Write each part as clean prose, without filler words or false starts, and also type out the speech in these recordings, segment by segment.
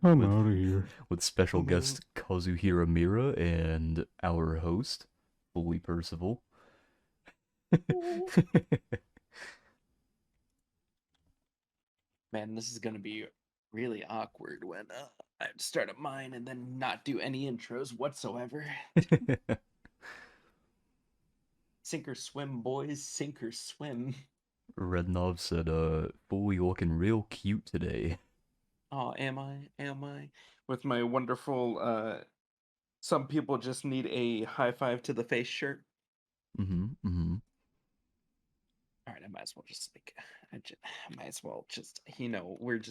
I'm with out of here. with special guest Kazuhira Mira and our host, Bully Percival. Man, this is gonna be really awkward when I start at mine and then not do any intros whatsoever. Sink or swim, boys. Sink or swim. Rednov said, Bully looking real cute today. Oh, am I? Am I? With my wonderful some people just need a high five to the face shirt. Mm-hmm. All right, I might as well just I might as well just might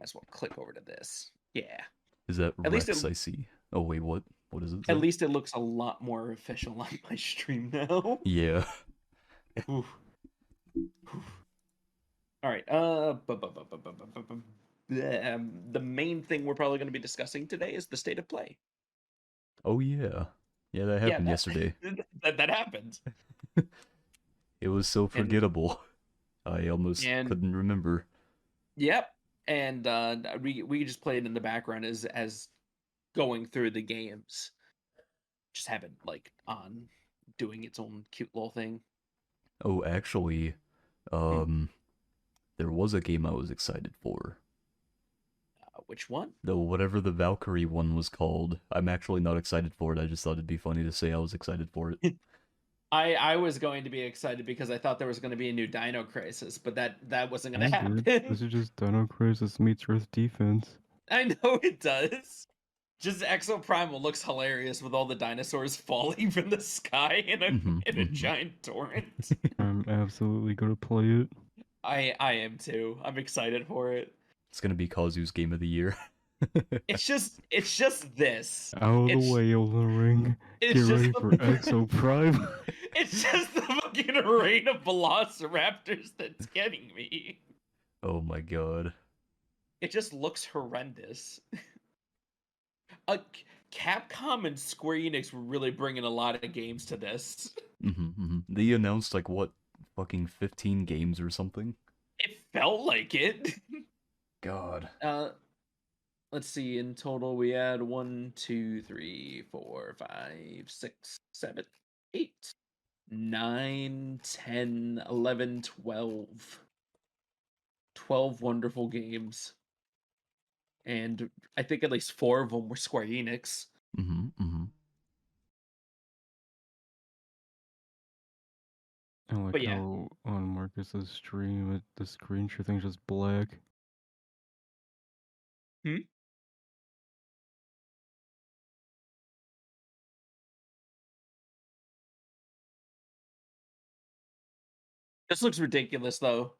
as well click over to this. Yeah. Is that At least it Rex I see? Oh wait, what? What does it at say? least it looks a lot more official on my stream now. Yeah. Oof. All right. The main thing we're probably going to be discussing today is the state of play. Oh yeah. Yeah, that Yeah, happened yesterday. that happened. It was so And forgettable. I almost and couldn't remember. yep. And we just played in the background as going through the games. Just have it like on doing its own cute little thing. Oh, actually, um, there was a game I was excited for. Which one? Though whatever the Valkyrie one was called, I'm actually not excited for it. I just thought it'd be funny to say I was excited for it. I was going to be excited because I thought there was going to be a new Dino Crisis, but that wasn't going to Dude, happen. this is just Dino Crisis meets Earth Defense. I know it does. Just Exoprimal looks hilarious with all the dinosaurs falling from the sky in a giant torrent. I'm absolutely gonna play it. I am too. I'm excited for it. It's gonna be Kazu's game of the year. It's just this. Out of the way, Elden Ring. Get ready for Exoprime. It's just the fucking rain of velociraptors that's getting me. Oh my god. It just looks horrendous. Capcom and Square Enix were really bringing a lot of games to this. They announced like what, fucking 15 games or something? It felt like it. God. Let's see. In total, we had 1, 2, 3, 4, 5, 6, 7, 8, 9, 10, 11, 12. 12 wonderful games. And I think at least 4 of them were Square Enix. I like how on Marcus's stream, the screen share thing's just black. This looks ridiculous, though.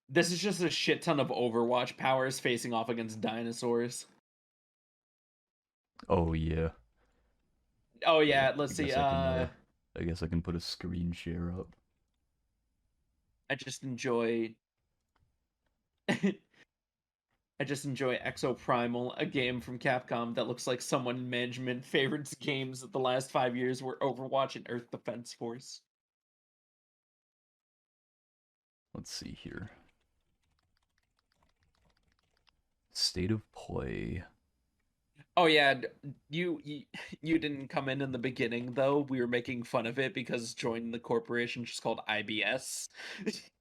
This is just a shit ton of Overwatch powers facing off against dinosaurs. Oh yeah. Oh yeah, let's see. I guess I can put a screen share up. I just enjoy Exoprimal, a game from Capcom that looks like someone in management favorites games of the last 5 years were Overwatch and Earth Defense Force. Let's see here. State of play. Oh yeah, you didn't come in the beginning though. We were making fun of it because joining the corporation just called IBS.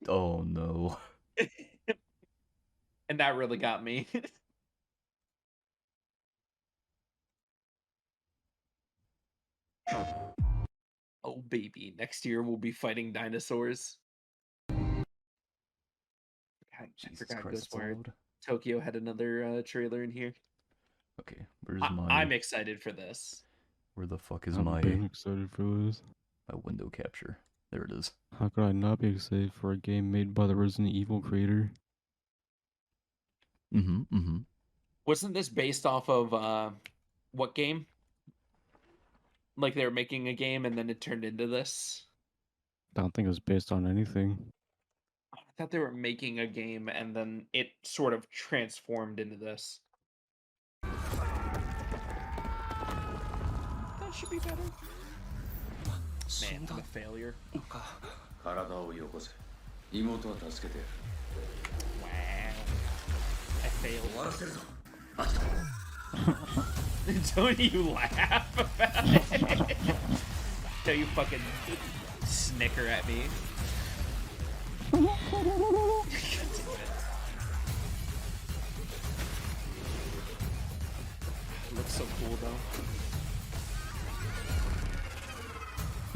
Oh no. And that really got me. Oh baby, next year we'll be fighting dinosaurs. I forgot Ghost Word. Tokyo had another trailer in here. Okay, where's I'm excited for this. Where the fuck is I'm being excited for this. My window capture? There it is. How could I not be excited for a game made by the Resident Evil creator? Wasn't this based off of what game? Like they were making a game and then it turned into this? I don't think it was based on anything. I thought they were making a game and then it sort of transformed into this. That should be better. Man, I'm a failure. Wow. I fail. Don't you laugh about it? Don't you fucking snicker at me? God damn it. It looks so cool though.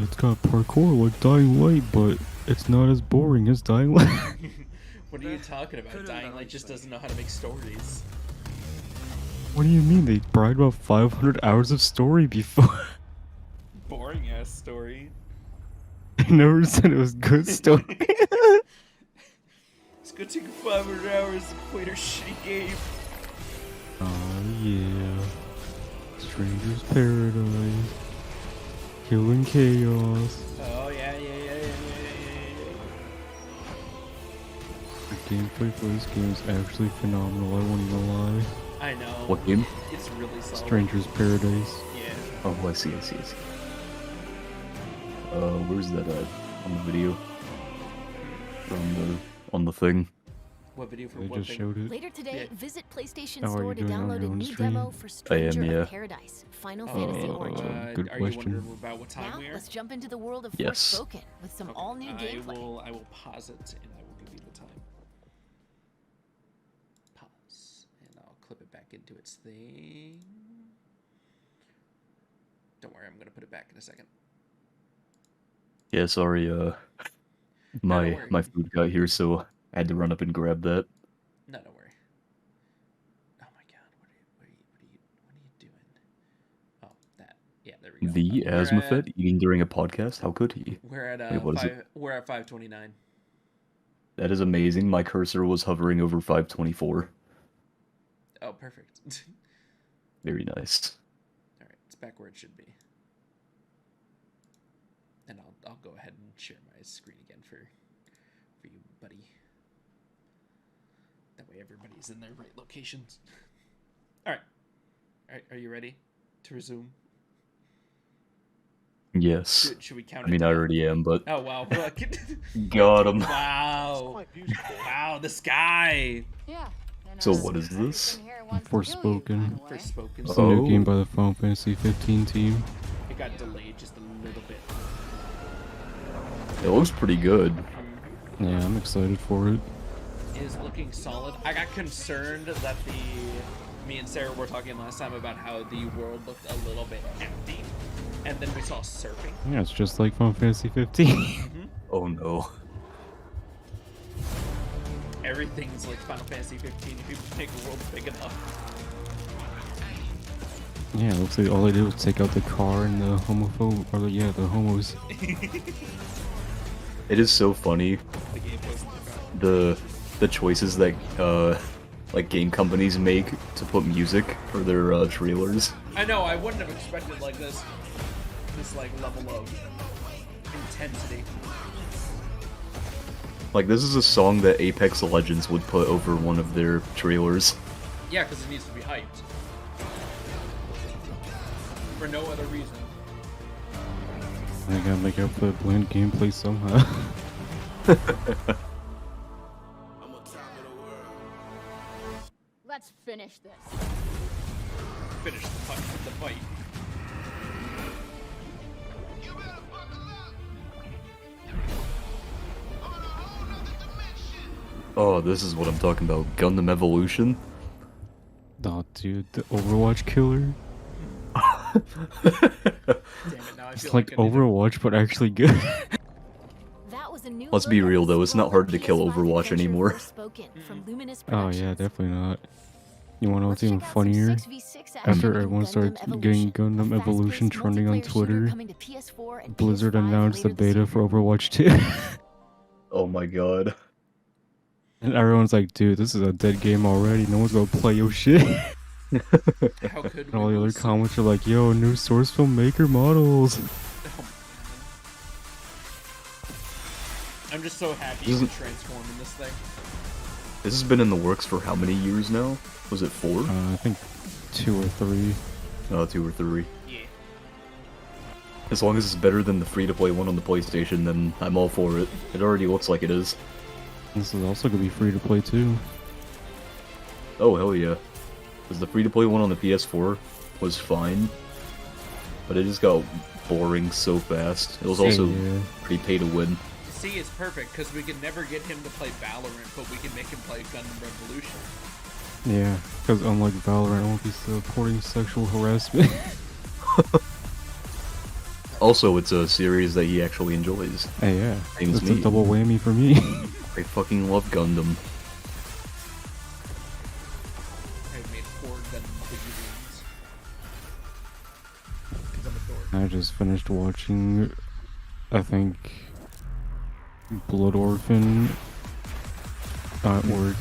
It's got parkour like Dying Light, but it's not as boring as Dying Light. What are you talking about? Dying Light just doesn't know how to make stories. What do you mean? They bribed about 500 hours of story before. Boring ass story. I never said it was good story. It's gonna take 500 hours to complete our shitty game. Oh yeah. Stranger's Paradise. Killing Chaos. Oh yeah. The gameplay for this game is actually phenomenal, I won't even lie. I know. What game? It's really solid. Stranger's Paradise. Yeah. Oh, I see. Where's that at? On the video? On the thing? What video for They what just thing? showed it. Later today, Yeah. visit PlayStation Oh, are Store you to doing it on download your a own new stream? demo for I am, Stranger yeah. of Paradise, Final Fantasy Origin. Good Are question. you wondering about what time Now, we are? let's jump into the world of Yes. Forspoken with some all-new gameplay. I will pause it and I will give you the time. Pause. And I'll clip it back into its thing. Don't worry, I'm gonna put it back in a second. Yeah, sorry, don't my worry. food got here, so I had to run up and grab that. No, don't worry. Oh my god, what are you doing? Oh, that. Yeah, there we go. The We're asthma at- fed eating during a podcast? How could he? We're at Wait, what is it? we're at 529. That is amazing. My cursor was hovering over 524. Oh, perfect. Very nice. All right, it's back where it should be. And I'll go ahead and share my screen again for you, buddy. That way everybody's in their right locations. All right, are you ready to resume? Yes. Should we count? I mean, I already am, but Oh wow! Look. got him. Wow! Wow! The sky. Yeah. So what is this? Forspoken. Forspoken. It's a new Oh. game by the Final Fantasy 15 team. It got delayed just a little bit. It looks pretty good. Yeah, I'm excited for it. It is looking solid. I got concerned that me and Sarah were talking last time about how the world looked a little bit empty, and then we saw surfing. Yeah, it's just like Final Fantasy 15. Oh no. Everything's like Final Fantasy 15 if you make the world big enough. Yeah, it looks like all they did was take out the car and the the homos. It is so funny, The game wasn't the choices that like game companies make to put music for their trailers. I know, I wouldn't have expected like this like level of intensity. Like, this is a song that Apex Legends would put over one of their trailers. Yeah, because it needs to be hyped. For no other reason. I gotta make up for the bland gameplay somehow. Let's finish this. Finish the fight. Oh, this is what I'm talking about. Gundam Evolution? Oh, dude, the Overwatch killer. Damn it, now I It's feel like I need to- Overwatch, but actually good. That was a new Let's be look at real, the though, it's not hard to kill PS5 Overwatch adventure anymore. Forspoken from Luminous Oh yeah, Productions. definitely not. You wanna know what's Let's even check out some funnier? 6v6 action After in everyone Gundam started getting Evolution, Gundam a Evolution fast-paced trending on multiplayer shooter Twitter, coming to PS4 and Blizzard PS5 announced the later this beta year. for Overwatch 2. Oh my god. And everyone's like, dude, this is a dead game already. No one's gonna play your shit. How could And all we the other lose? comments are like, yo, new source filmmaker models. I'm just so happy This to is- transform in this thing. This has been in the works for how many years now? Was it 4? I think 2 or 3. 2 or 3. Yeah. As long as it's better than the free-to-play one on the PlayStation, then I'm all for it. It already looks like it is. This is also gonna be free to play too. Oh, hell yeah. Because the free-to-play one on the PS4 was fine, but it just got boring so fast. It was also pretty pay-to-win. See, it's perfect, because we can never get him to play Valorant, but we can make him play Gundam Revolution. Yeah, because unlike Valorant, I won't be supporting sexual harassment. Also, it's a series that he actually enjoys. Hey, yeah. Same as It's a me. double whammy for me. I fucking love Gundam. I've made 4 Gundam figurines. Because I'm a dork. I just finished watching, I think, Blood Orphan at work.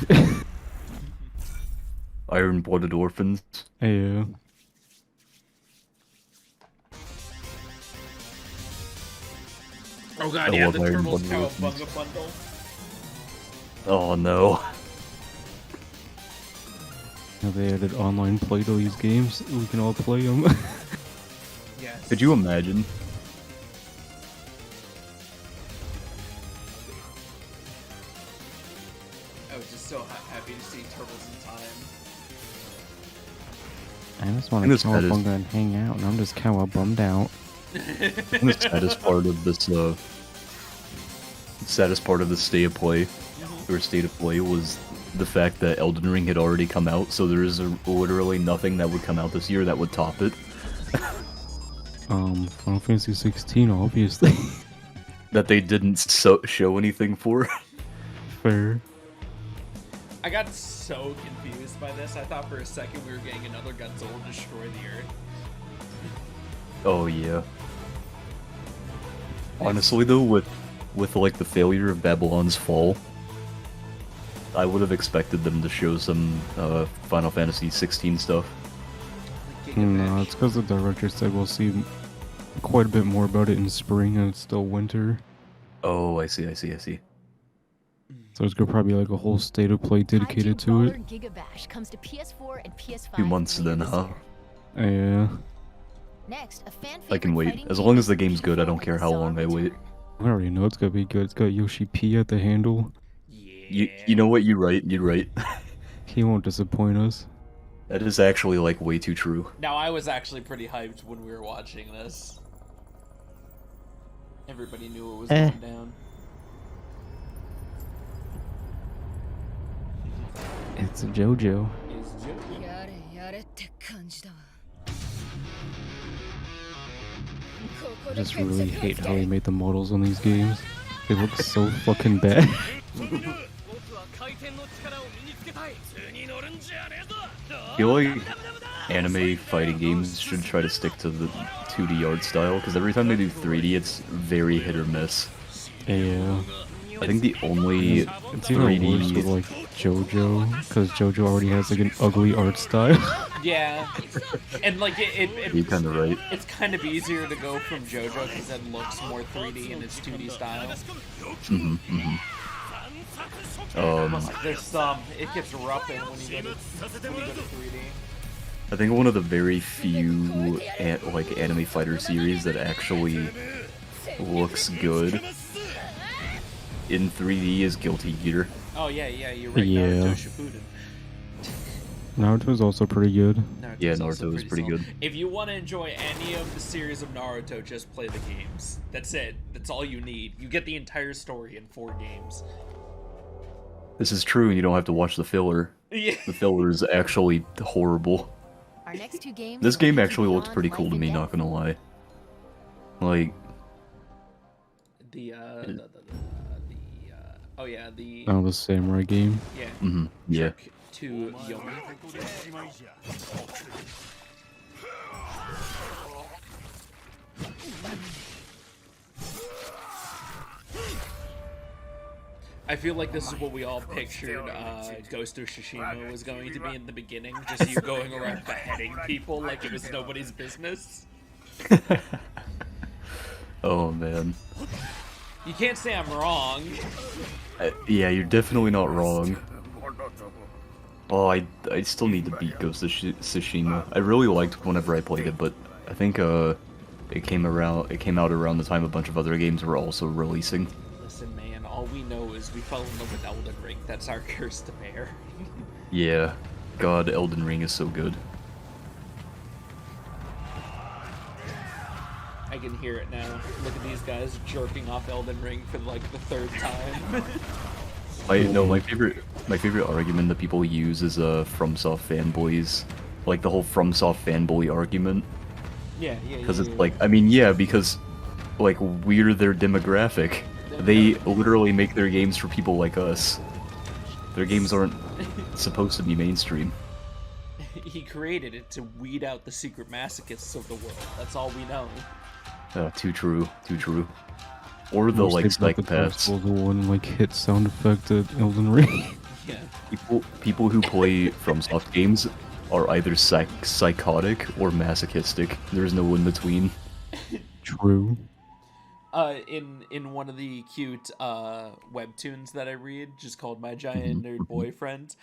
Iron-blooded orphans. Yeah. Oh god, I yeah, love the Iron Turtles Blooded Cowabunga bundle. Oh no. Now they added online play to these games. We can all play them. Yes. Could you imagine? I was just so happy to see Turtles in Time. I just want And to this pet is- cowabunga and hang out, and I'm just bummed out. And the saddest part of this, saddest part of the state of play, or state of play, was the fact that Elden Ring had already come out, so there is literally nothing that would come out this year that would top it. Final Fantasy 16, obviously. That they didn't show anything for. Fair. I got so confused by this. I thought for a second we were getting another Godzilla Destroy the Earth. Oh yeah. Honestly though, with like the failure of Babylon's Fall, I would have expected them to show some Final Fantasy 16 stuff. No, it's because the director said we'll see quite a bit more about it in spring, and it's still winter. Oh, I see. So it's gonna probably be like a whole state of play dedicated to it. Gigabash comes to PS4 and PS5 2 months later then, this huh? year. Yeah. Next, a fan I can favorite wait. fighting As game long as is the game's good, I don't Titanfall care how Bizarre long I wait. Return. I already know it's gonna be good. It's got Yoshi P at the handle. Yeah. You know what? You're right. He won't disappoint us. That is actually like way too true. Now, I was actually pretty hyped when we were watching this. Everybody knew it was going down. It's a JoJo. Is Joe- やれやれって感じだわ。 I just really hate how they made the models on these games. They look so fucking bad. I feel like anime fighting games should try to stick to the 2D art style, because every time they do 3D, it's very hit or miss. Yeah. I think the only It's even worse with 3D... like JoJo, because JoJo already has like an ugly art style. Yeah. And like You're kind of right. it's kind of easier to go from JoJo because it looks more 3D in its 2D style. There's some. It gets rough when you go to 3D. I think one of the very few like anime fighter series that actually looks good in 3D is Guilty Gear. Oh yeah, you're right. Yeah. Naruto Shippuden. Naruto's also pretty good. Yeah, Naruto's also Naruto is pretty solid. good. If you want to enjoy any of the series of Naruto, just play the games. That's it. That's all you need. You get the entire story in 4 games. This is true, and you don't have to watch the filler. Yeah. The filler is actually horrible. Our next 2 games This are game Horizon actually looks Beyond pretty Life cool to and me, Death. not gonna lie. Like, Oh yeah, the Oh, the samurai game. yeah. yeah. Trick to Yomi. I feel like this is what we all pictured Ghost of Tsushima was going to be in the beginning. Just you going around beheading people like it was nobody's business. Oh man. You can't say I'm wrong. Yeah, you're definitely not wrong. Oh, I still need to beat Ghost of Tsushima. I really liked whenever I played it, but I think it came out around the time a bunch of other games were also releasing. Listen, man, all we know is we fell in love with Elden Ring. That's our curse to bear. Yeah. God, Elden Ring is so good. I can hear it now. Look at these guys jerking off Elden Ring for like the 3rd time. My favorite argument that people use is FromSoft fanboys, like the whole FromSoft fanboy argument. Yeah. Because it's like, I mean, yeah, because like we're their demographic. They literally make their games for people like us. Their games aren't supposed to be mainstream. He created it to weed out the secret masochists of the world. That's all we know. Too true, too true. Or the like psychopaths. The one like hit sound effect at Elden Ring. Yeah. People who play FromSoft games are either psychotic or masochistic. There's no in between. True. In one of the cute webtoons that I read, just called My Giant Nerd Boyfriend,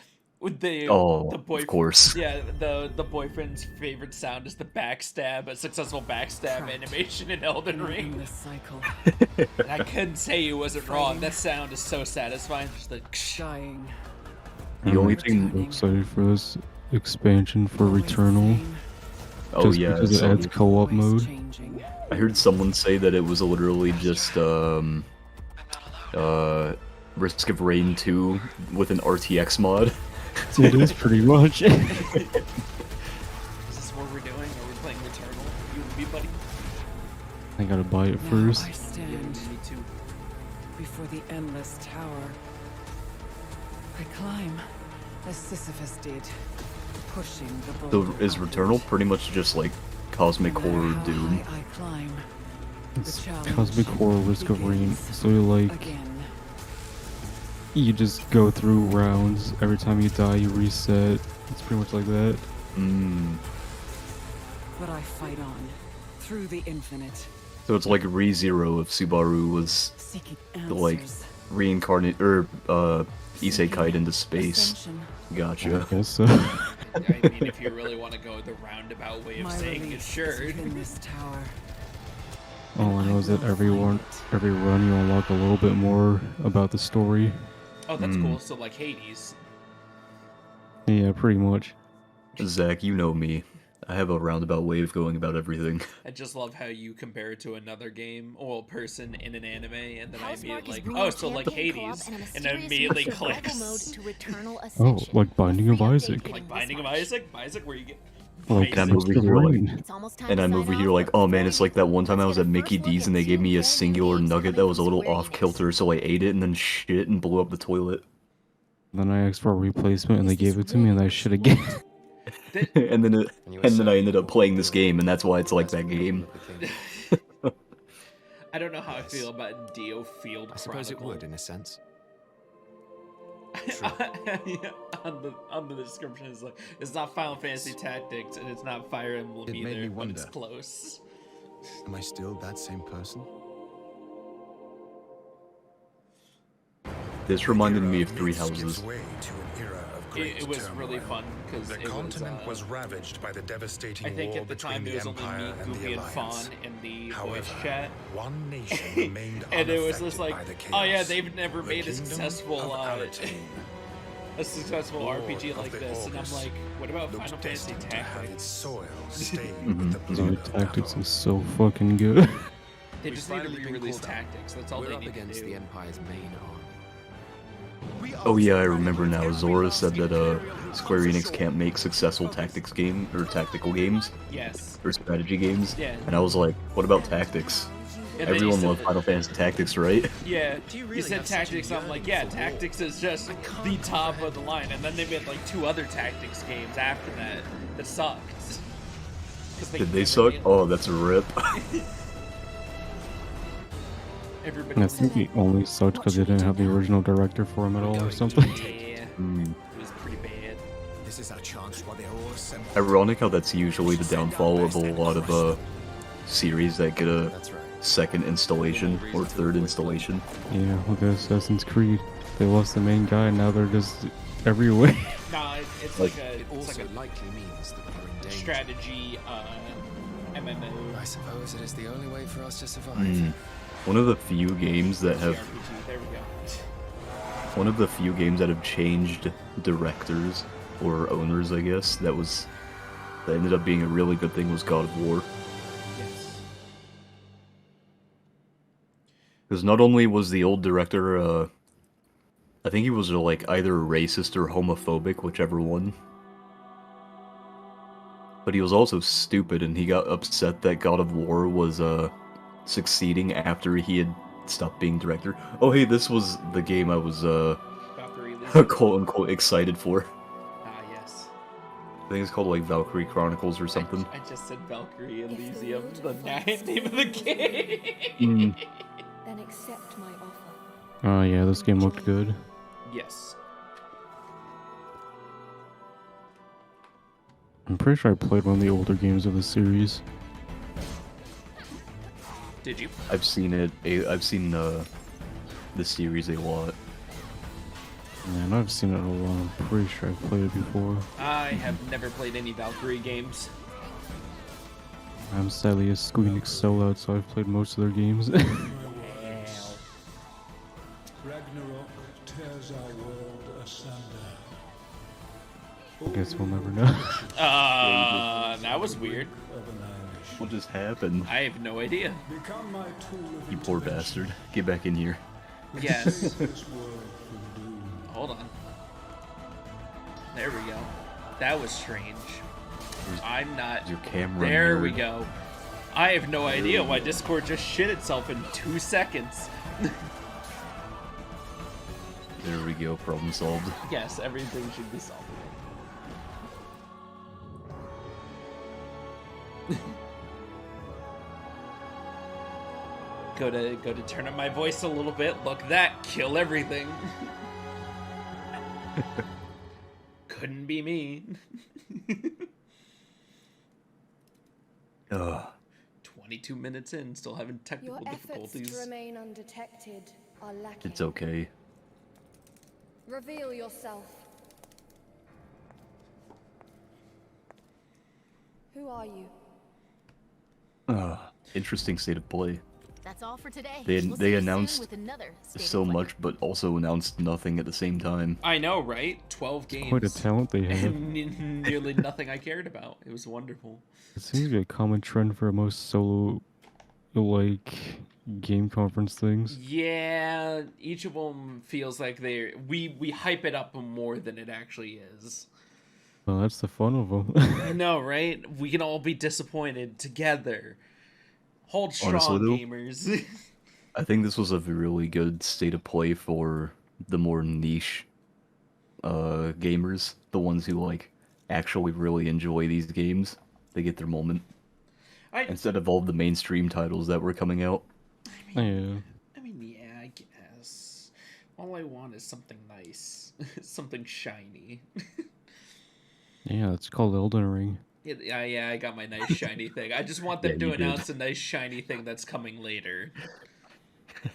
of course. Yeah, the boyfriend's favorite sound is the backstab, a successful backstab animation in Elden Ring. And I couldn't say you wasn't wrong. That sound is so satisfying. Just like Dying. The only thing. I'm excited for this expansion for Returnal. Oh Just yeah, because it adds co-op mode. I heard someone say that it was literally just Risk of Rain 2 with an RTX mod. It is pretty much. Is this what we're doing? Are we playing Returnal? You and me, buddy? I gotta buy it first. I stand Me too. before the endless tower. I climb as Sisyphus did, pushing the So boulder is Returnal upward. pretty much just like cosmic No matter horror how Doom? high I climb, It's Cosmic Horror Risk of Rain. So like, again. you just go through rounds. Every time you die, you reset. It's pretty much like that. But I fight on through the infinite, So it's like ReZero if Subaru was seeking like answers. reincarnate or isekai'd into space. Ascension. Gotcha. I guess so. I mean, if you really want to go the roundabout way of My saying it, release is sure. within this tower. All I know is that every run you unlock a little bit more about the story. Oh, that's cool. So like Hades. Yeah, pretty much. Zach, you know me. I have a roundabout way of going about everything. I just love how you compare it to another game or person in an anime, and then I Housemarque immediately is like, bringing oh, so like campaign co-op Hades, and a and then mysterious immediately new survival mode clicks. to Returnal Oh, Ascension. like Binding of Free update Isaac. hitting Like this Binding of March. Isaac, where you get Like And I'm Risk over of here like, Rain. It's almost time and to I'm sign over off, here like, but oh man, before it's like that one time I let's was get at a Mickey first look D's and at they gave two me a brand new singular games nugget that coming was a from little Square off Enix. kilter, so I ate it and then shit and blew up the toilet. Then I asked for a replacement and they gave it to me and I shit again. and then I ended up playing this game and that's why it's like that game. I don't know how I feel about Dio Field I suppose it Chronicle. would, in a sense. Yeah, on the description is like, it's not Final Fantasy Tactics and it's not Fire Emblem It made either, me but it's wonder. close. Am I still that same person? This reminded me of Three Houses. It was really fun because The it continent was. was ravaged by the devastating I think war at the between time the it was only Empire me, and the Goofy, and Fawn Alliance. in the However, voice chat. one nation remained And it was unaffected just like, by the oh yeah, chaos. they've never The made a kingdom successful of Alatain. a successful Lord RPG of like the this, and I'm August like, what about looked Final Fantasy destined to have its Tactics? soil stained with the blood Dude, of Tactics battle. is so fucking good. They just need to finally been re-release caught up. Tactics. That's all We're they up need to against do. the Empire's main arm. Oh yeah, I remember now. Zora said that Square Enix can't make successful tactics game or tactical games Yes. or strategy games. Yeah. And I was like, what about tactics? And then you Everyone said loved that- Final Fantasy Tactics, right? Yeah, you you really said have such a Tactics, I'm like, yeah, yearning for war? Tactics is just the top of the line, and then they made like 2 other Tactics games after that sucked. 'Cause Did they never suck? made- Oh, that's a rip. Everybody And I was think it only sucked because they didn't have the original director for him at all or something. yeah, Mm. it was pretty bad. This is our chance while they're all assembled. Ironic how that's usually the downfall of a lot of series that get a That's right. second installation or third installation. Yeah, look at Assassin's Creed. They lost the main guy and now they're just everywhere. Nah, it's Like- like a It it's also like likely means that we're in a danger. strategy MMO. I suppose it is the only way for us to survive. Mm. One of the few games that have RPG. There we go. one of the few games that have changed directors or owners, I guess, that ended up being a really good thing was God of War. Yes. Because not only was the old director, I think he was like either racist or homophobic, whichever one. But he was also stupid, and he got upset that God of War was succeeding after he had stopped being director. Oh hey, this was the game I was Valkyrie Elysium. quote unquote excited for. Ah, yes. I think it's called like Valkyrie Chronicles or something. I just said Valkyrie If the Elysium, Lord the finds name of the game. Mm. Then accept my offer. Oh yeah, this game looked good. Yes. I'm pretty sure I played one of the older games of the series. Did you? I've seen it. I've seen the series a lot. Man, I've seen it a lot. I'm pretty sure I've played it before. I have never played any Valkyrie games. I'm sadly a Square Enix sellout, so I've played most of their games. Ragnarok tears our world asunder. I guess we'll never know. That was weird. Of annihilation. What just happened? I have no idea. Become my tool of You poor intervention. bastard. Get back in here. Yes. This world from doom. Hold on. There we go. That was strange. I'm not. Your camera. There we nerd. go. I have no idea why Discord just shit itself in 2 seconds. There we go. Problem solved. Yes, everything should be solved. Go to turn up my voice a little bit. Look that, kill everything. Couldn't be me. Ugh. 22 minutes in, still having technical Your efforts difficulties. to remain undetected are lacking. It's okay. Reveal yourself. Who are you? Interesting state of play. That's all for today. They We'll see they you soon announced with another State of so Play. much, but also announced nothing at the same time. I know, right? 12 games. Quite a talent they have. And nearly nothing I cared about. It was wonderful. It seems to be a common trend for most solo, like, game conference things. Yeah, each of them feels like we hype it up more than it actually is. Well, that's the fun of them. I know, right? We can all be disappointed together. Hold strong, Honestly, though, gamers. I think this was a really good state of play for the more niche gamers, the ones who like actually really enjoy these games. They get their moment instead of all the mainstream titles that were coming out. Yeah. I mean, yeah, I guess. All I want is something nice, something shiny. Yeah, it's called Elden Ring. Yeah, I got my nice shiny thing. I just want them Yeah, to you did. announce a nice shiny thing that's coming later.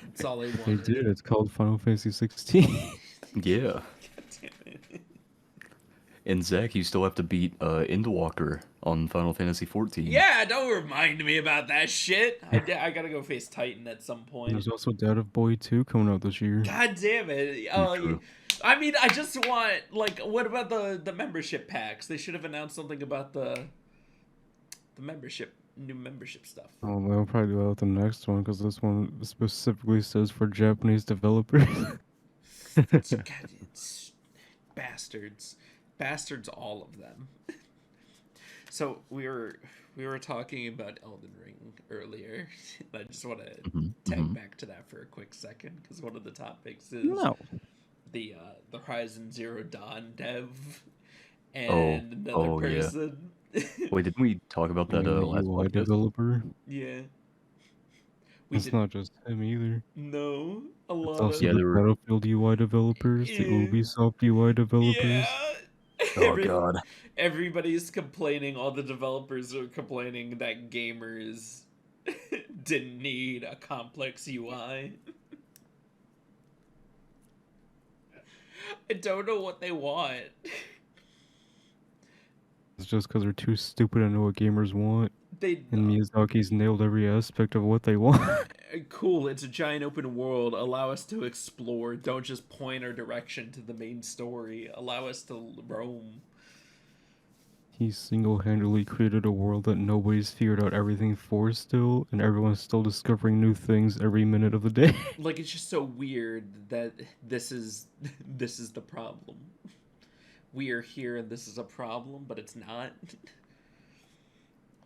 That's all I want. They did. It's called Final Fantasy 16. Yeah. God damn it. And Zach, you still have to beat Endwalker on Final Fantasy 14. Yeah, don't remind me about that shit. I gotta go face Titan at some point. There's also Dead of Boy 2 coming out this year. God damn it. True. I mean, I just want, like, what about the membership packs? They should have announced something about the new membership stuff. Oh, they'll probably do that with the next one because this one specifically says for Japanese developers. God, it's bastards. Bastards, all of them. So we were talking about Elden Ring earlier. I just want to tag back to that for a quick second because one of the topics is the Horizon Zero Dawn dev and another person. Yeah. Wait, didn't we talk about that last UI podcast? developer. Yeah. It's not just him either. No, a It's lot also of Yeah, the there were- Battlefield UI developers, the Yeah. Ubisoft UI developers. Yeah. Oh god. Everybody's complaining. All the developers are complaining that gamers didn't need a complex UI. I don't know what they want. It's just because they're too stupid to know what gamers want. And Miyazaki's nailed every aspect of what they want. Cool, it's a giant open world. Allow us to explore. Don't just point our direction to the main story. Allow us to roam. He single-handedly created a world that nobody's figured out everything for still, and everyone's still discovering new things every minute of the day. Like, it's just so weird that this is this is the problem. We are here and this is a problem, but it's not.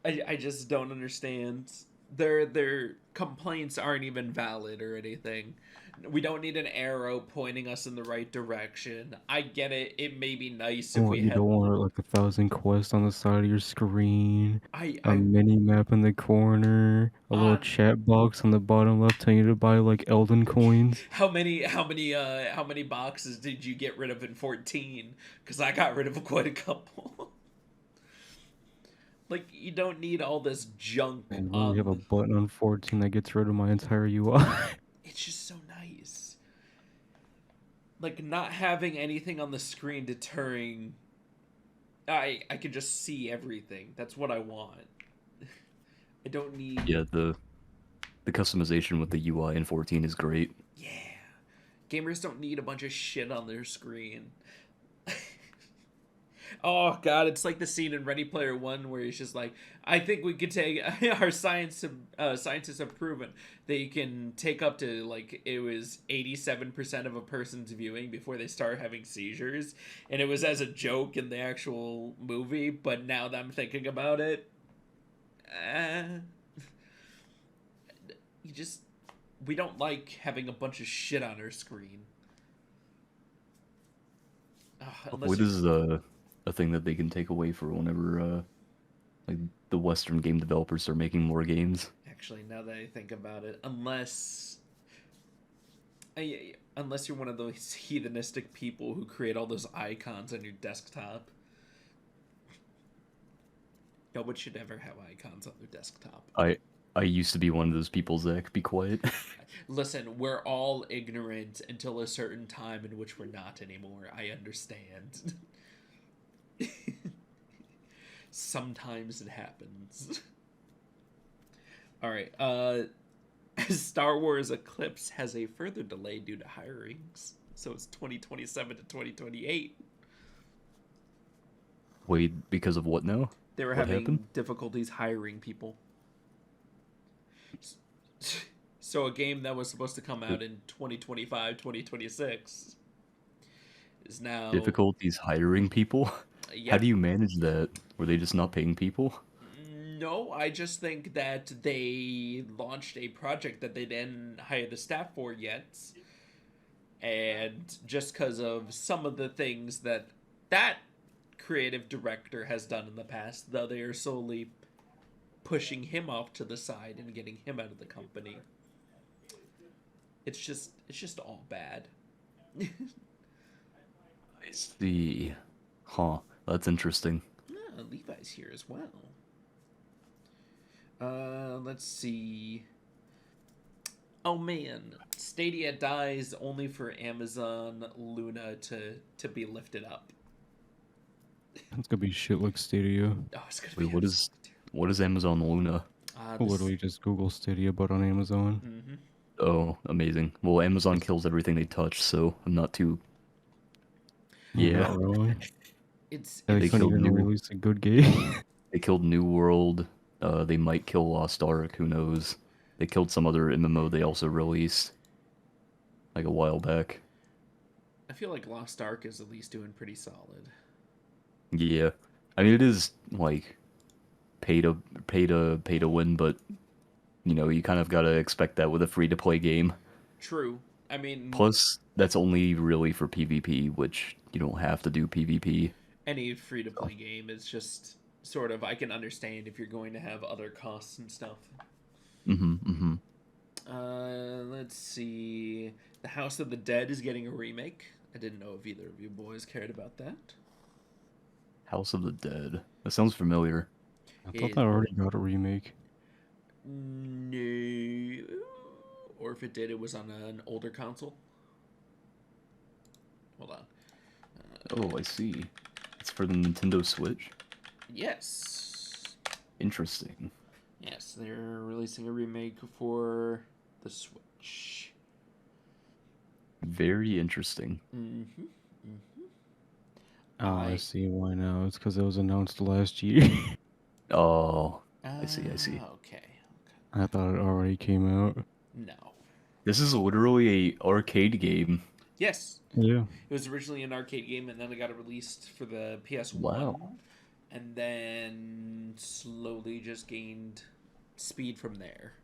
I just don't understand. Their complaints aren't even valid or anything. We don't need an arrow pointing us in the right direction. I get it. It may be nice if we You had. don't want like 1,000 quests on the side of your screen, a I mini map in the corner, a little on chat box on the bottom left telling you to buy like Elden coins. how many boxes did you get rid of in 14? Because I got rid of quite a couple. Like, you don't need all this junk And we have a on. button on 14 that gets rid of my entire UI. It's just so nice. Like, not having anything on the screen deterring. I can just see everything. That's what I want. I don't need. Yeah, the customization with the UI in 14 is great. Yeah. Gamers don't need a bunch of shit on their screen. Oh god, it's like the scene in Ready Player One where he's just like, "I think we could take our scientists have proven that you can take up to like it was 87% of a person's viewing before they start having seizures," and it was as a joke in the actual movie. But now that I'm thinking about it, you just we don't like having a bunch of shit on our screen. What is a thing that they can take away for whenever like the Western game developers are making more games? Actually, now that I think about it, unless you're one of those heathenistic people who create all those icons on your desktop. No one should ever have icons on their desktop. I used to be one of those people, Zach. Be quiet. Listen, we're all ignorant until a certain time in which we're not anymore. I understand. Sometimes it happens. All right. Star Wars Eclipse has a further delay due to hirings, so it's 2027 to 2028. Wait, because of what now? They were What having happened? difficulties hiring people. So a game that was supposed to come out in 2025, 2026 is now Difficulties hiring people? How yeah. do you manage that? Were they just not paying people? No, I just think that they launched a project that they didn't hire the staff for yet. And just because of some of the things that creative director has done in the past, though they are solely pushing him off to the side and getting him out of the company. It's just all bad. I see. Huh. That's interesting. Ah, Levi's here as well. Let's see. Oh man, Stadia dies only for Amazon Luna to be lifted up. It's gonna be shit like Stadia. Oh, it's gonna Wait, be what is Amazon Luna? Literally just Google Stadia, but on Amazon. Mm-hmm. Oh, amazing. Well, Amazon kills everything they touch, so I'm not too. Yeah. Not really. It's They couldn't killed even New- release a good game. They killed New World. They might kill Lost Ark. Who knows? They killed some other MMO they also released, like a while back. I feel like Lost Ark is at least doing pretty solid. Yeah, I mean it is like pay to win, but you know you kind of gotta expect that with a free to play game. True. I mean, Plus, that's only really for PvP, which you don't have to do PvP. any free to play game is just sort of I can understand if you're going to have other costs and stuff. Let's see. The House of the Dead is getting a remake. I didn't know if either of you boys cared about that. House of the Dead. That sounds familiar. I thought that already got a remake. No. Or if it did, it was on an older console. Hold on. Oh, I see. It's for the Nintendo Switch. Yes. Interesting. Yes, they're releasing a remake for the Switch. Very interesting. Oh, I see why now. It's because it was announced last year. Oh, I see, I see. Okay. I thought it already came out. No. This is literally a arcade game. Yes. Yeah. It was originally an arcade game, and then it got released for the PS1, Wow. and then slowly just gained speed from there.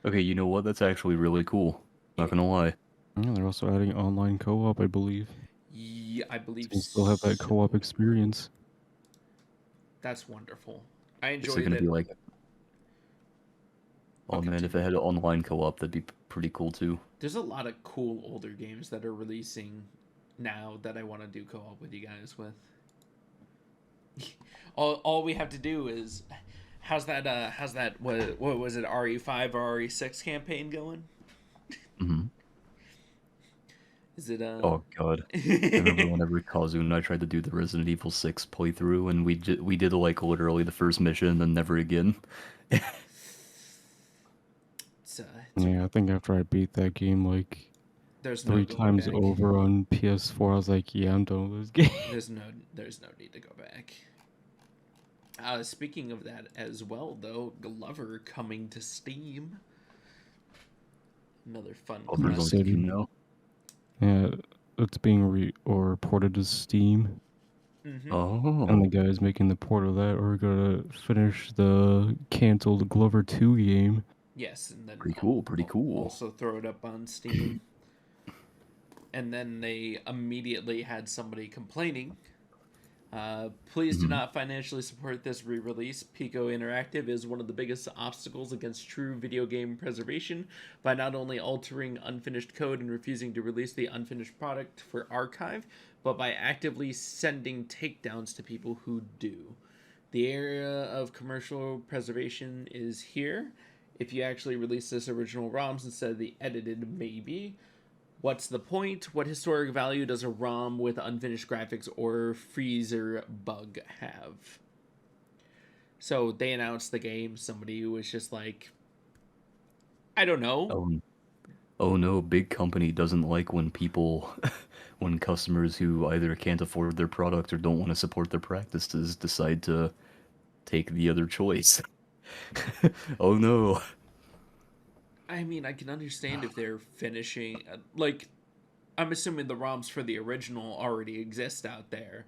Okay, you know what? That's actually really cool. Not gonna lie. Yeah, they're also adding online co-op, I believe. Yeah, I So believe you still have that co-op so. experience. That's wonderful. I Is it enjoy gonna that. be like... Oh man, if it Continue. had online co-op, that'd be pretty cool too. There's a lot of cool older games that are releasing now that I want to do co-op with you guys with. All we have to do is how's that what was it, RE5 or RE6 campaign going? Hmm. Is it Oh god. I remember whenever Kazu and I tried to do the Resident Evil 6 playthrough, and we did like literally the first mission and then never again. it's, Yeah, I think after I beat that game like there's no 3 going times back. over on PS4, I was like, yeah, I'm done with this game. There's no need to go back. Speaking of that as well, though, Glover coming to Steam. Another fun Oh, there's on classic. City. Steam now. Yeah, it's being ported to Steam. Mm-hmm. And the Oh, guys making the port of that are gonna finish the canceled Glover 2 game. Yes, and then pretty cool, pretty cool. also throw it up on Steam. And then they immediately had somebody complaining. Please do Mhm. not financially support this re-release. Pico Interactive is one of the biggest obstacles against true video game preservation by not only altering unfinished code and refusing to release the unfinished product for archive, but by actively sending takedowns to people who do. The area of commercial preservation is here. If you actually release this original ROMs instead of the edited, maybe. What's the point? What historic value does a ROM with unfinished graphics or freezer bug have? So they announced the game. Somebody was just like, I don't know. Oh, oh no, big company doesn't like when people, when customers who either can't afford their product or don't want to support their practices decide to take the other choice. Oh no. I mean, I can understand if they're finishing. Like, I'm assuming the ROMs for the original already exist out there.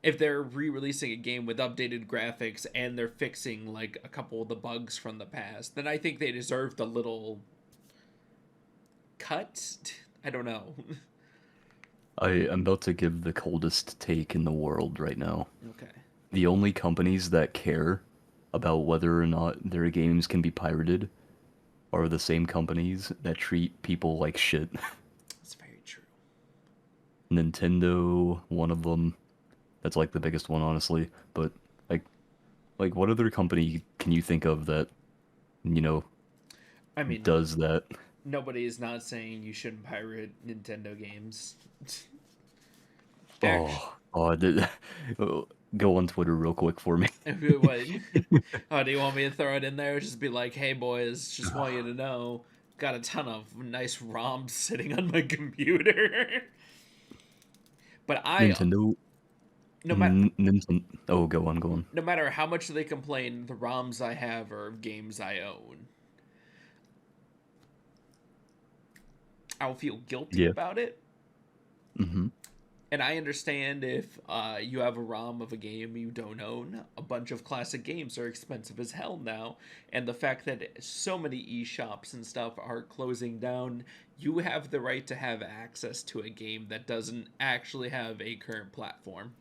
If they're re-releasing a game with updated graphics and they're fixing like a couple of the bugs from the past, then I think they deserve the little cut. I don't know. I'm about to give the coldest take in the world right now. Okay. The only companies that care about whether or not their games can be pirated are the same companies that treat people like shit. That's very true. Nintendo, one of them. That's like the biggest one, honestly. But like, what other company can you think of that, you know, I mean, does that? nobody is not saying you shouldn't pirate Nintendo games. Oh, oh, I did. Go on Twitter real quick for me. What? Oh, do you want me to throw it in there? Just be like, hey boys, just want you to know, got a ton of nice ROMs sitting on my computer. But Nintendo, no matter Nintendo. Oh, go on, go on. no matter how much they complain, the ROMs I have are games I own. I'll feel guilty Yeah. about it. Mm-hmm. And I understand if you have a ROM of a game you don't own. A bunch of classic games are expensive as hell now. And the fact that so many eShops and stuff are closing down, you have the right to have access to a game that doesn't actually have a current platform.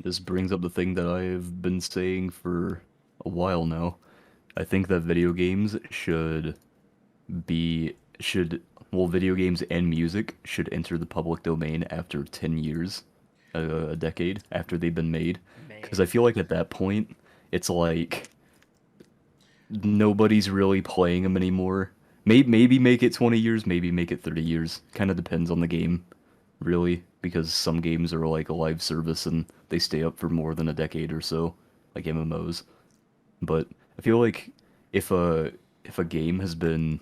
This brings up the thing that I've been saying for a while now. I think that video games video games and music should enter the public domain after 10 years, a decade after they've been made. Because I Man. feel like at that point, it's like nobody's really playing them anymore. Maybe make it 20 years, maybe make it 30 years. Kind of depends on the game, really, because some games are like a live service and they stay up for more than a decade or so, like MMOs. But I feel like if a game has been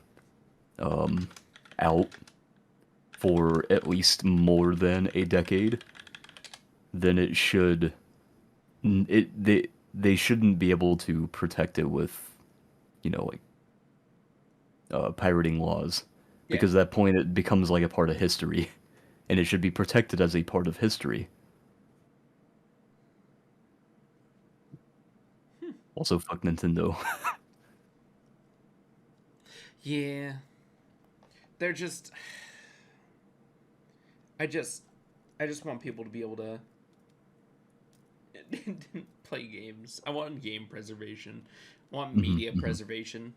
out for at least more than a decade, then it should they shouldn't be able to protect it with, like pirating laws, Yeah. because at that point it becomes like a part of history, and it should be protected as a part of history. Also, fuck Nintendo. Yeah. They're just I just want people to be able to play games. I want game preservation. I want Mhm, media mhm. preservation.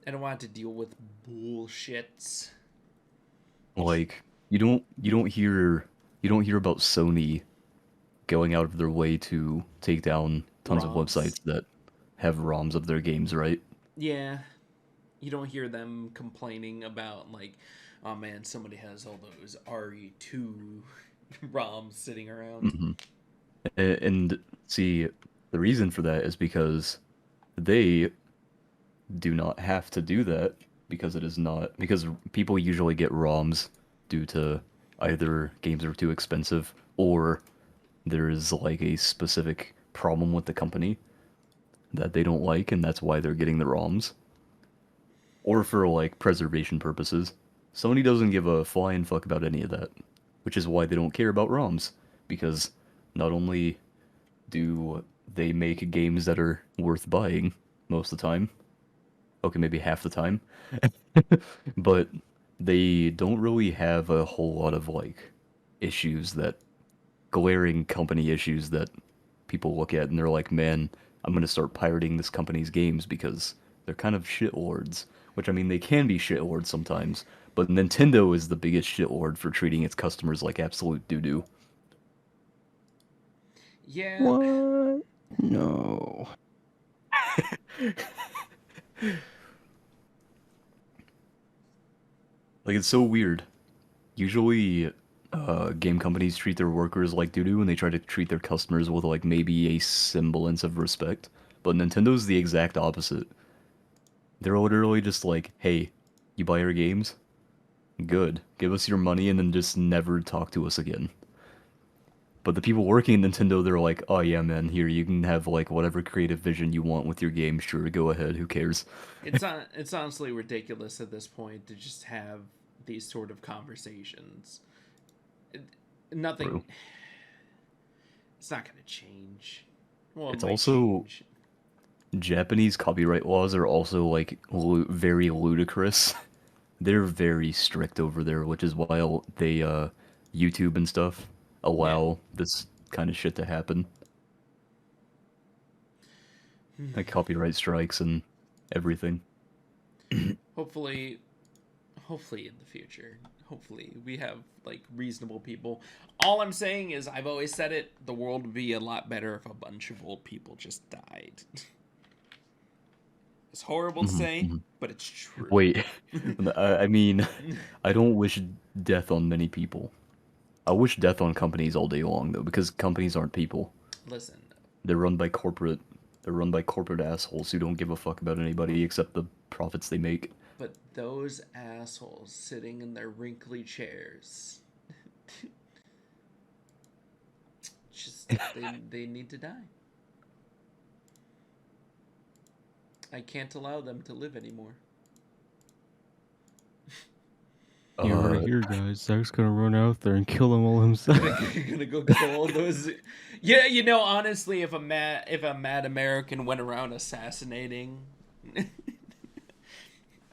I don't want to deal with bullshits. Like you don't hear about Sony going out of their way to take down tons of ROMs. websites that have ROMs of their games, right? Yeah. You don't hear them complaining about like, oh man, somebody has all those RE2 ROMs sitting around. Hmm. And see, the reason for that is because they do not have to do that, because it is not because people usually get ROMs due to either games are too expensive, or there is like a specific problem with the company that they don't like, and that's why they're getting the ROMs, or for like preservation purposes. Sony doesn't give a flying fuck about any of that, which is why they don't care about ROMs, because not only do they make games that are worth buying most of the time, okay, maybe half the time, but they don't really have a whole lot of like issues that glaring company issues that people look at and they're like, man, I'm gonna start pirating this company's games because they're kind of shitlords. Which, I mean, they can be shitlords sometimes, but Nintendo is the biggest shitlord for treating its customers like absolute doo-doo. Yeah. What? No. Like, it's so weird. Usually, game companies treat their workers like doo-doo, and they try to treat their customers with like maybe a semblance of respect. But Nintendo's the exact opposite. They're literally just like, hey, you buy our games? Good. Give us your money and then just never talk to us again. But the people working at Nintendo, they're like, oh yeah, man, here, you can have like whatever creative vision you want with your game. Sure, go ahead. Who cares? It's honestly ridiculous at this point to just have these sort of conversations. It, nothing. True. It's not going to change. Well, it It's might also change. Japanese copyright laws are also like very ludicrous. They're very strict over there, which is why they YouTube and stuff Yeah. allow this kind of shit to happen. Like copyright strikes and everything. Hopefully, hopefully in the future, hopefully we have like reasonable people. All I'm saying is, I've always said it: the world would be a lot better if a bunch of old people just died. It's horrible to Mhm, say, mhm. but it's true. Wait, I mean, I don't wish death on many people. I wish death on companies all day long, though, because companies aren't people. Listen, They're run by corporate. They're run by corporate assholes who don't give a fuck about anybody except the profits they make. but those assholes sitting in their wrinkly chairs, just they need to die. I can't allow them to live anymore. You heard it Uh, here, guys. Zach's gonna run out there and kill them all himself. Gonna go kill all those. Yeah, honestly, if a mad American went around assassinating,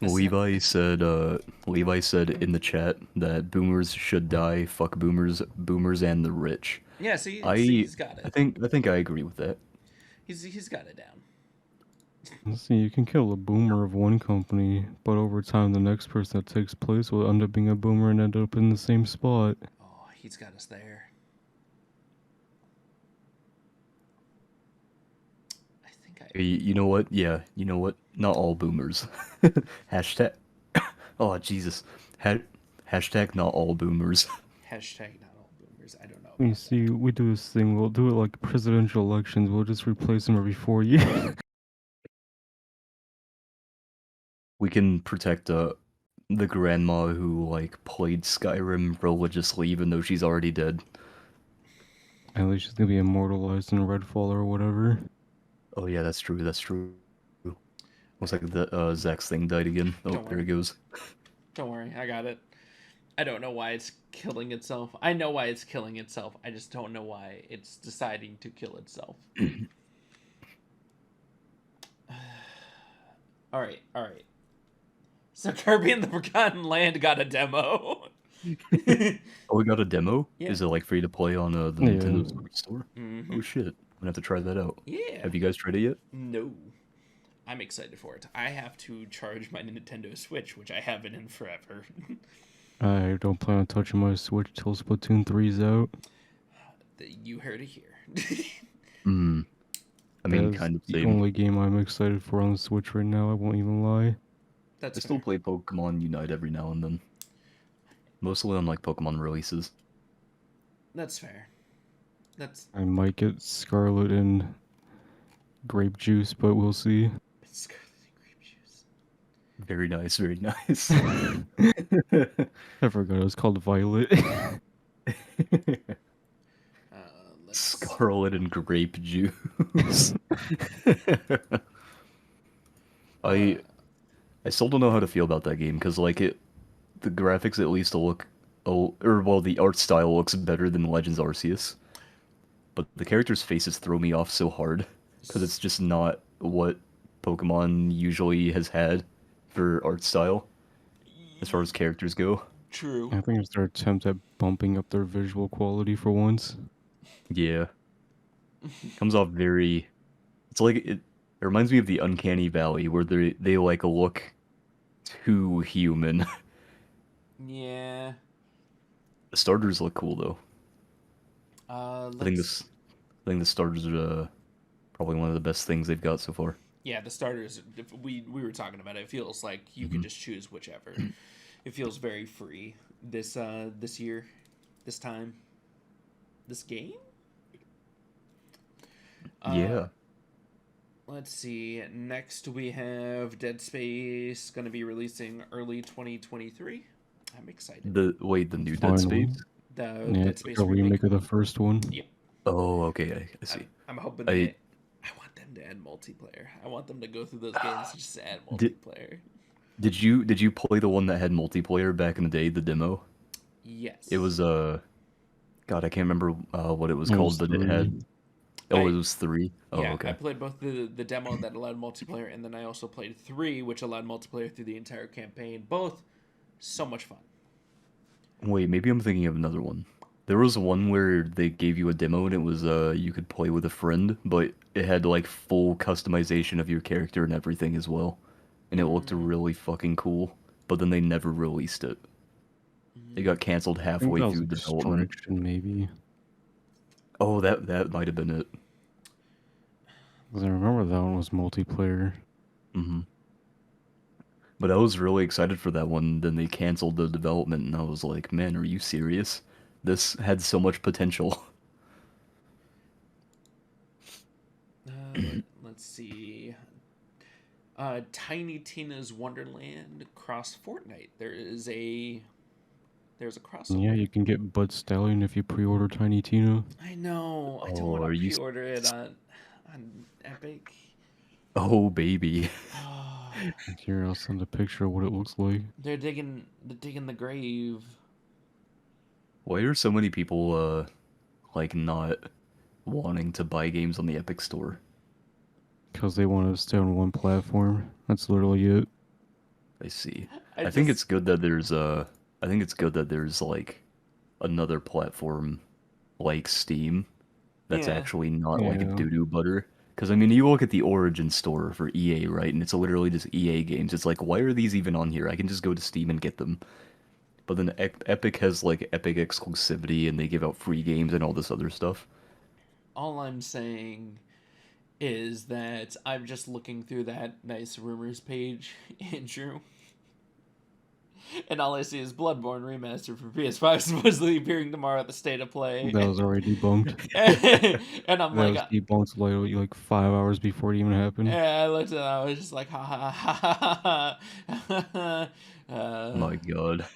assa- Levi said in the chat that boomers should die. Fuck boomers, boomers and the rich. yeah, see, I he's got I it. think I think I agree with that. He's got it down. See, you can kill a boomer of one company, but over time, the next person that takes place will end up being a boomer and end up in the same spot. Oh, he's got us there. I think You know what? Yeah, you know what? Not all boomers. Hashtag. Oh Jesus. Ha- Hashtag not all boomers. hashtag not all boomers. I don't know You about see, that. we do this thing. We'll do it like presidential elections. We'll just replace them every 4 years. We can protect the grandma who like played Skyrim religiously even though she's already dead. At least she's gonna be immortalized in Redfall or whatever. Oh yeah, that's true. That's true. Looks like the Zach's thing died again. Oh, Don't there worry. it goes. Don't worry, I got it. I don't know why it's killing itself. I know why it's killing itself. I just don't know why it's deciding to kill itself. All right, all right. So Kirby and the Forgotten Land got a demo. Oh, we got a demo? Yeah. Is it like free to play on the Yeah. Nintendo Switch store? Mhm. Oh shit. I'm gonna have to try that out. Yeah. Have you guys tried it yet? No. I'm excited for it. I have to charge my Nintendo Switch, which I haven't in forever. I don't plan on touching my Switch till Splatoon 3's out. You heard it here. Hmm. I mean, That's kind of the same. only game I'm excited for on the Switch right now, I won't even lie. That's I still fair. play Pokemon Unite every now and then. Mostly on like Pokemon releases. That's fair. That's I might get Scarlet and Grape Juice, but we'll see. Scarlet and Grape Juice. Very nice, very nice. I forgot it was called Violet. Let's Scarlet and Grape Juice. I still don't know how to feel about that game because like the graphics at least look the art style looks better than Legends Arceus, but the characters' faces throw me off so hard because it's just not what Pokemon usually has had for art style as far as characters go. True. I think it's their attempt at bumping up their visual quality for once. Yeah, comes off very. It's like it reminds me of the Uncanny Valley where they like look too human. Yeah. The starters look cool though. Let's... I think the starters are probably one of the best things they've got so far. Yeah, the starters. If we were talking about it. It feels like you can just choose whichever. It feels very free this year, this time, this game. Yeah. Let's see. Next we have Dead Space going to be releasing early 2023. I'm excited. The new Dead Finally. Space. The Yeah, Dead it's like Space a remake of the remake. first one. Yep. Oh, okay, I see. I'm hoping I want them to add multiplayer. I want them to go through those games and just add Did- multiplayer. did you play the one that had multiplayer back in the day, the demo? Yes. It was God, I can't remember what it was It called, was but it 3. had. Oh, I- it was 3. Oh, Yeah, I okay. played both the demo that allowed multiplayer, and then I also played 3, which allowed multiplayer through the entire campaign. Both so much fun. Wait, maybe I'm thinking of another one. There was one where they gave you a demo and it was you could play with a friend, but it had like full customization of your character and everything as well. And it looked really fucking cool, but then they never released it. It got canceled I think halfway that was through development. Extraction, maybe. Oh, that might have been it. 'Cause I remember that one was multiplayer. Hmm. But I was really excited for that one. Then they canceled the development, and I was like, "Man, are you serious? This had so much potential." Let's see. Tiny Tina's Wonderland cross Fortnite. There's a crossover. Yeah, you can get Bud Stallion if you pre-order Tiny Tina. I know. I don't Oh, want are to you pre-order it on Epic. Oh, baby. Here, I'll send a picture of what it looks like. They're digging the grave. Why are so many people like not wanting to buy games on the Epic Store? Because they want to stay on one platform. That's literally it. I see. I I think just- it's good that there's like another platform like Steam that's Yeah. actually not like Yeah. doo-doo butter. Because I mean, you look at the Origin store for EA, right? And it's literally just EA games. It's like, why are these even on here? I can just go to Steam and get them. But then Epic has like Epic exclusivity, and they give out free games and all this other stuff. All I'm saying is that I'm just looking through that nice rumors page, Andrew. And all I see is Bloodborne Remastered for PS5 supposedly appearing tomorrow at the State of Play. That was already debunked. And I'm That like, was debunked literally like 5 hours before it even happened. I looked at it, I was just like, ha ha ha ha ha. My God.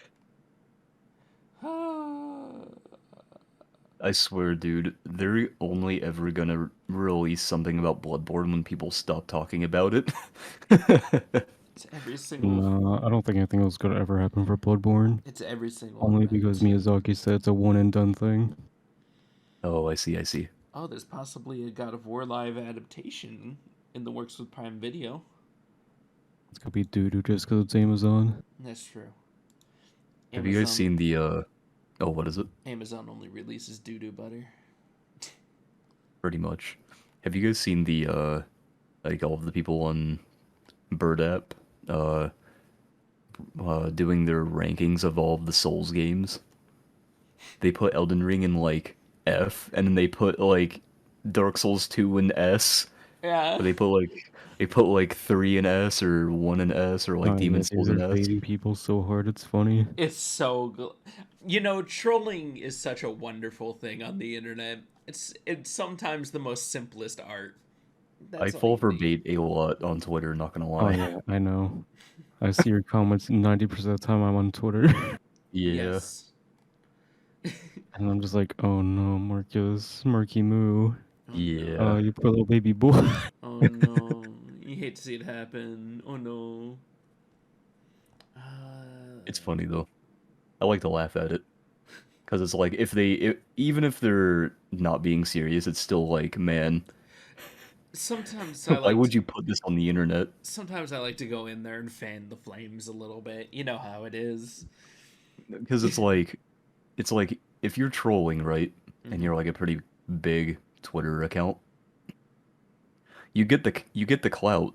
I swear, dude, they're only ever gonna release something about Bloodborne when people stop talking about it. It's every single. No, I don't think anything else could ever happen for Bloodborne. It's every single Only because event. Miyazaki said it's a one and done thing. Oh, I see, I see. Oh, there's possibly a God of War live adaptation in the works with Prime Video. It's gonna be doo-doo just because it's Amazon. That's true. Have you guys Amazon. seen the, oh, what is it? Amazon only releases doo-doo butter. Pretty much. Have you guys seen the, like, all of the people on Bird app, doing their rankings of all of the Souls games? They put Elden Ring in, like, F, and then they put, like, Dark Souls 2 in S. Yeah. Or they put, like, 3 in S, or 1 in S, or, like, Oh yeah, Demon dude, Souls they're in S. baiting people so hard, it's funny. It's so good. You know, trolling is such a wonderful thing on the internet. It's sometimes the most simplest art. I That's all fall you for need. bait a lot on Twitter, not gonna Oh lie. yeah, I know. I see your comments 90% of the time I'm on Twitter. Yeah. Yes. And I'm just like, oh no, Marcus, Marky Moo. Oh Yeah. no. You poor little baby boy. Oh no. You hate to see it happen. Oh no. It's funny, though. I like to laugh at it. Because it's like, even if they're not being serious, it's still like, man, Sometimes I why like would to, you put this on the internet? sometimes I like to go in there and fan the flames a little bit. You know how it is. Because it's like, if you're trolling, right, and you're like a pretty big Twitter account, you get the clout,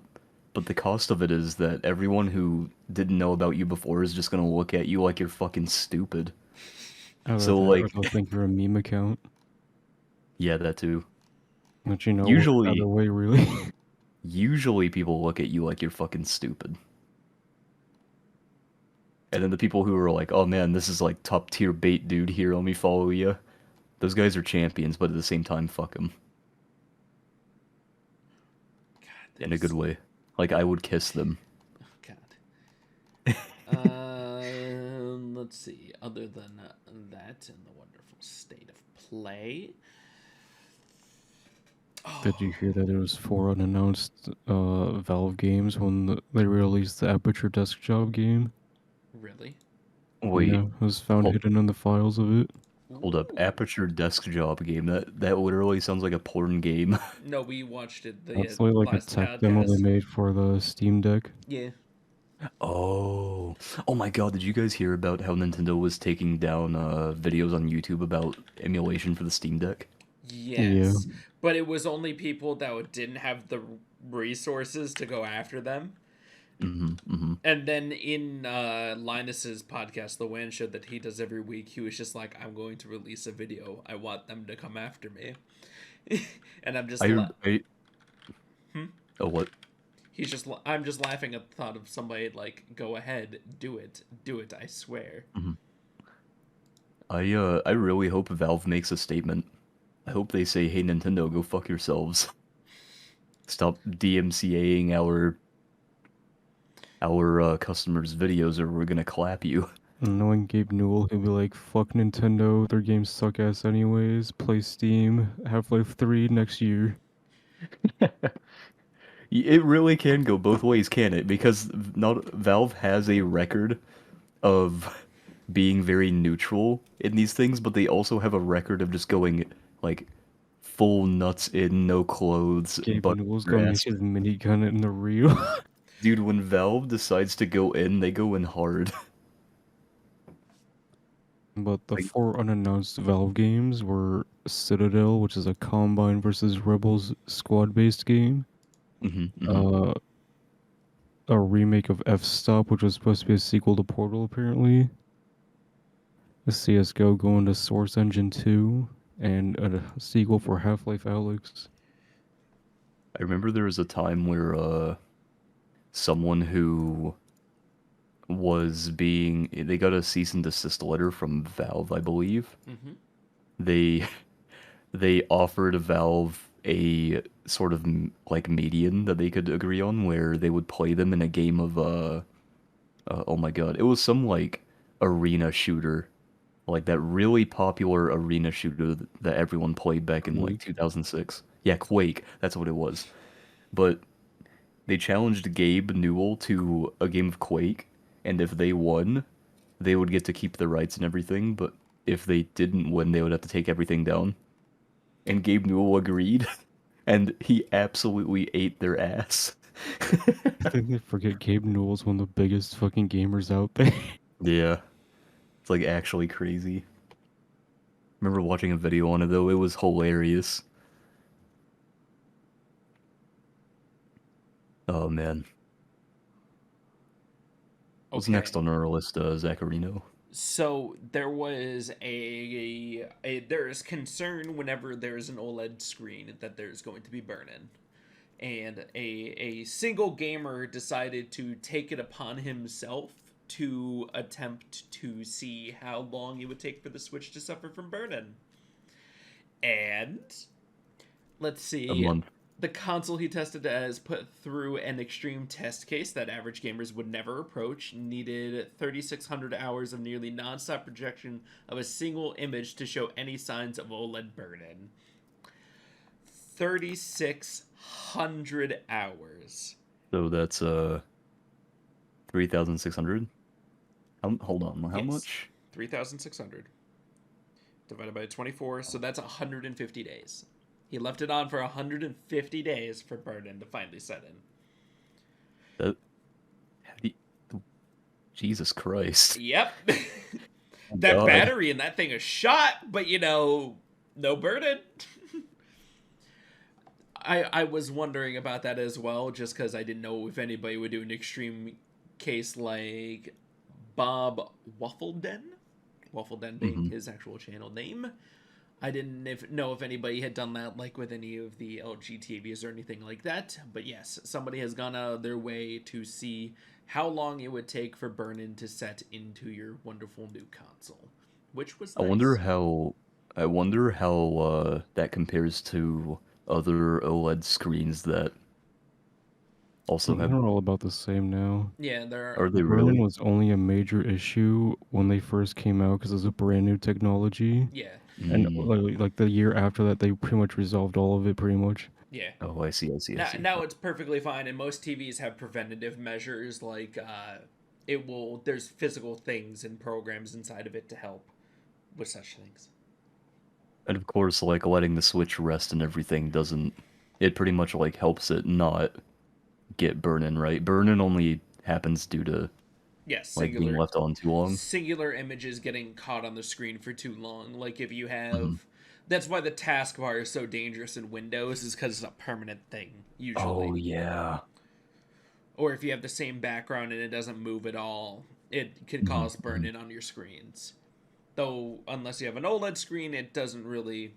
but the cost of it is that everyone who didn't know about you before is just gonna look at you like you're fucking stupid. Either So that or like, they'll think you're a meme account. yeah, that too. Which, you know, works either Usually, way, really. usually people look at you like you're fucking stupid. And then the people who are like, oh man, this is like top tier bait, dude, here, let me follow you. Those guys are champions, but at the same time, fuck them. God, In a good way. Like, I would kiss them. God. Let's see. Other than that, in the wonderful state of play. Did you hear that there was 4 unannounced Valve games when they released the Aperture Desktop game? Really? Wait, Yeah, it was found hold, hidden in the files of it. hold up. Ooh. Aperture Desk Job game. That literally sounds like a porn game. No, we watched it the That's like a last tech demo they podcast. made for the Steam Deck. Yeah. Oh. Oh my god, did you guys hear about how Nintendo was taking down videos on YouTube about emulation for the Steam Deck? Yeah. Yes. But it was only people that didn't have the resources to go after them. And then in Linus's podcast, the WAN show that he does every week, he was just like, I'm going to release a video. I want them to come after me. And I'm just Oh, what? I'm just laughing at the thought of somebody like, go ahead, do it, I swear. I really hope Valve makes a statement. I hope they say, hey Nintendo, go fuck yourselves. Stop DMCAing our customers' videos or we're gonna clap you. And knowing Gabe Newell, he'll be like, fuck Nintendo, their games suck ass anyways, play Steam, Half-Life 3 next year. It really can go both ways, can it? Because not Valve has a record of being very neutral in these things, but they also have a record of just going like full nuts in, no clothes, Gabe but Newell's going his minigun in the real. dude, when Valve decides to go in, they go in hard. But the Like- 4 unannounced Valve games were Citadel, which is a Combine versus Rebels squad-based game. A remake of F-Stop, which was supposed to be a sequel to Portal, apparently. A CSGO going to Source Engine 2, and a sequel for Half-Life Alyx. I remember there was a time where someone who they got a cease and desist letter from Valve, I believe. They they offered Valve a sort of like median that they could agree on where they would play them in a game of oh my god, it was some like arena shooter like that really popular arena shooter that everyone played back in like Quake. 2006. Yeah, Quake. That's what it was. But they challenged Gabe Newell to a game of Quake, and if they won, they would get to keep the rights and everything, but if they didn't win, they would have to take everything down. And Gabe Newell agreed, and he absolutely ate their ass. I think they forget Gabe Newell's one of the biggest fucking gamers out there. Yeah, it's like actually crazy. Remember watching a video on it though, it was hilarious. Oh man. What's next Okay. on our list, Zacharino? So there was there is concern whenever there's an OLED screen that there's going to be burn-in. And a single gamer decided to take it upon himself to attempt to see how long it would take for the Switch to suffer from burn-in. And let's A see, month. the console he tested has put through an extreme test case that average gamers would never approach, needed 3,600 hours of nearly non-stop projection of a single image to show any signs of OLED burn-in. 3,600 hours. So that's 3,600. Hold on, how Yes. much? 3,600 divided by 24, so that's 150 days. He left it on for 150 days for burn-in to finally set in. That Jesus Christ. Yep. That God. battery in that thing is shot, but no burn-in. I was wondering about that as well, just because I didn't know if anybody would do an extreme case like Bob Waffleden being his actual channel name. I didn't know if anybody had done that like with any of the LG TVs or anything like that. But yes, somebody has gone out of their way to see how long it would take for burn-in to set into your wonderful new console, which was nice. I wonder how that compares to other OLED screens that also have. They're all about the same now. Yeah, there Are are. they Burn-in really? was only a major issue when they first came out because it was a brand new technology. Yeah, And Mm. like the year after that, they pretty much resolved all of it. Pretty much. yeah. Oh, I see. Now it's perfectly fine, and most TVs have preventative measures like there's physical things and programs inside of it to help with such things. And of course, like letting the Switch rest and everything doesn't. It pretty much like helps it not get burn-in, right? Burn-in only happens due to Yes, like being left on too long. singular images getting caught on the screen for too long. Like if you Mhm. have, that's why the taskbar is so dangerous in Windows, is because it's a permanent thing usually. Oh yeah. Or if you have the same background and it doesn't move at all, it can cause burn-in on your screens. Though unless you have an OLED screen, it doesn't really,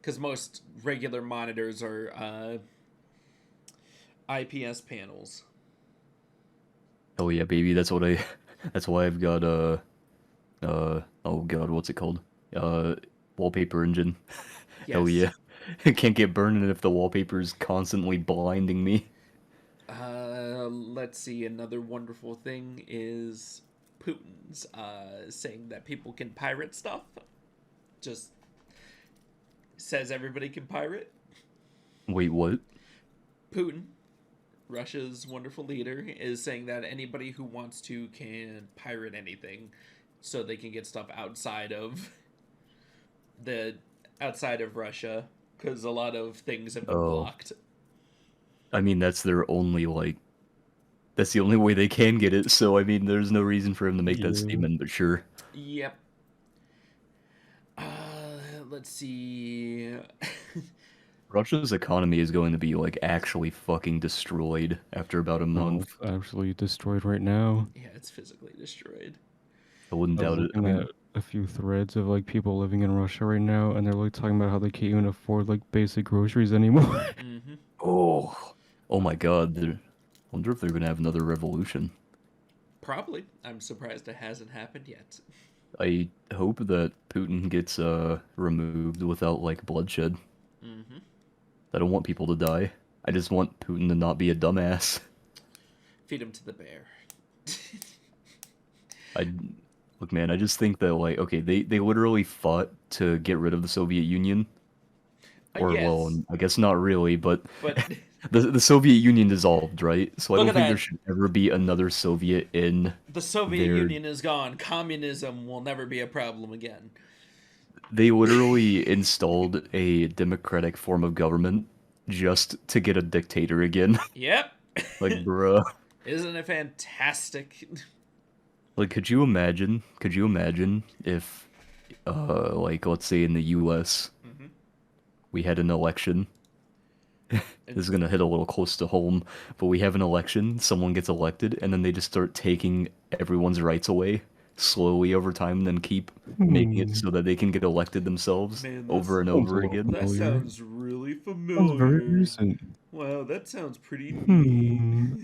because most regular monitors are IPS panels. Oh yeah, baby. That's what I. That's why I've got oh god, what's it called? Wallpaper engine. Hell yeah. It can't get burned if the wallpaper is constantly blinding me. Let's see. Another wonderful thing is Putin's saying that people can pirate stuff. Just says everybody can pirate. Wait, what? Putin, Russia's wonderful leader, is saying that anybody who wants to can pirate anything, so they can get stuff outside of Russia, because a lot of things have been blocked. I mean, that's their only like. That's the only way they can get it. So I mean, there's no reason for him to make that statement. But sure. Yep. Let's see. Russia's economy is going to be like actually fucking destroyed after about a No, month. it's actually destroyed right now. Yeah, it's physically destroyed. I wouldn't I was doubt it. I looking mean, at a few threads of like people living in Russia right now, and they're like talking about how they can't even afford like basic groceries anymore. Mm-hmm. oh my god. Wonder if they're gonna have another revolution. Probably. I'm surprised it hasn't happened yet. I hope that Putin gets removed without like bloodshed. Mm-hmm. I don't want people to die. I just want Putin to not be a dumbass. Feed him to the bear. Look, man, I just think that like, okay, they literally fought to get rid of the Soviet Union, or well, Yes, I guess not really, but but the Soviet Union dissolved, right? So I look don't at think there that. should ever be another Soviet in The Soviet their. Union is gone. Communism will never be a problem again. They literally installed a democratic form of government just to get a dictator again. Yep. Like, bruh. Isn't it fantastic? Like, could you imagine? Could you imagine if, like, let's say in the U.S. Mhm. we had an election. This is gonna hit a little close to home, but we have an election, someone gets elected, and then they just start taking everyone's rights away slowly over time, and then keep making it so that they can get elected themselves Man, over and Sounds a over little again. that familiar. sounds really Sounds very familiar. recent. Wow, that sounds pretty neat. Hmm.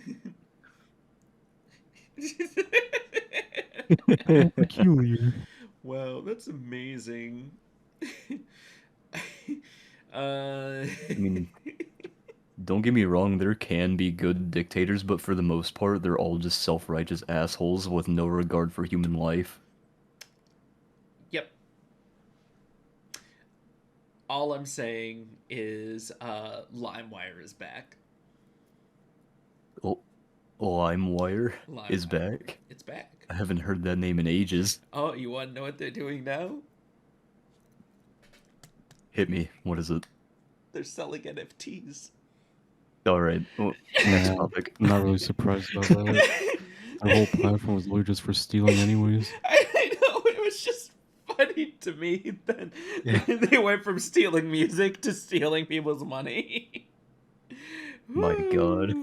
How peculiar. Wow, that's amazing. I mean, don't get me wrong, there can be good dictators, but for the most part, they're all just self-righteous assholes with no regard for human life. Yep. All I'm saying is LimeWire is back. Oh, LimeWire is LimeWire. back. It's back. I haven't heard that name in ages. Oh, you want to know what they're doing now? Hit me. What is it? They're selling NFTs. All right. Well, next Yeah, topic. I'm not really surprised about that. Their whole platform was literally just for stealing anyways. I know, it was just funny to me that they went from stealing music to stealing people's money. My God.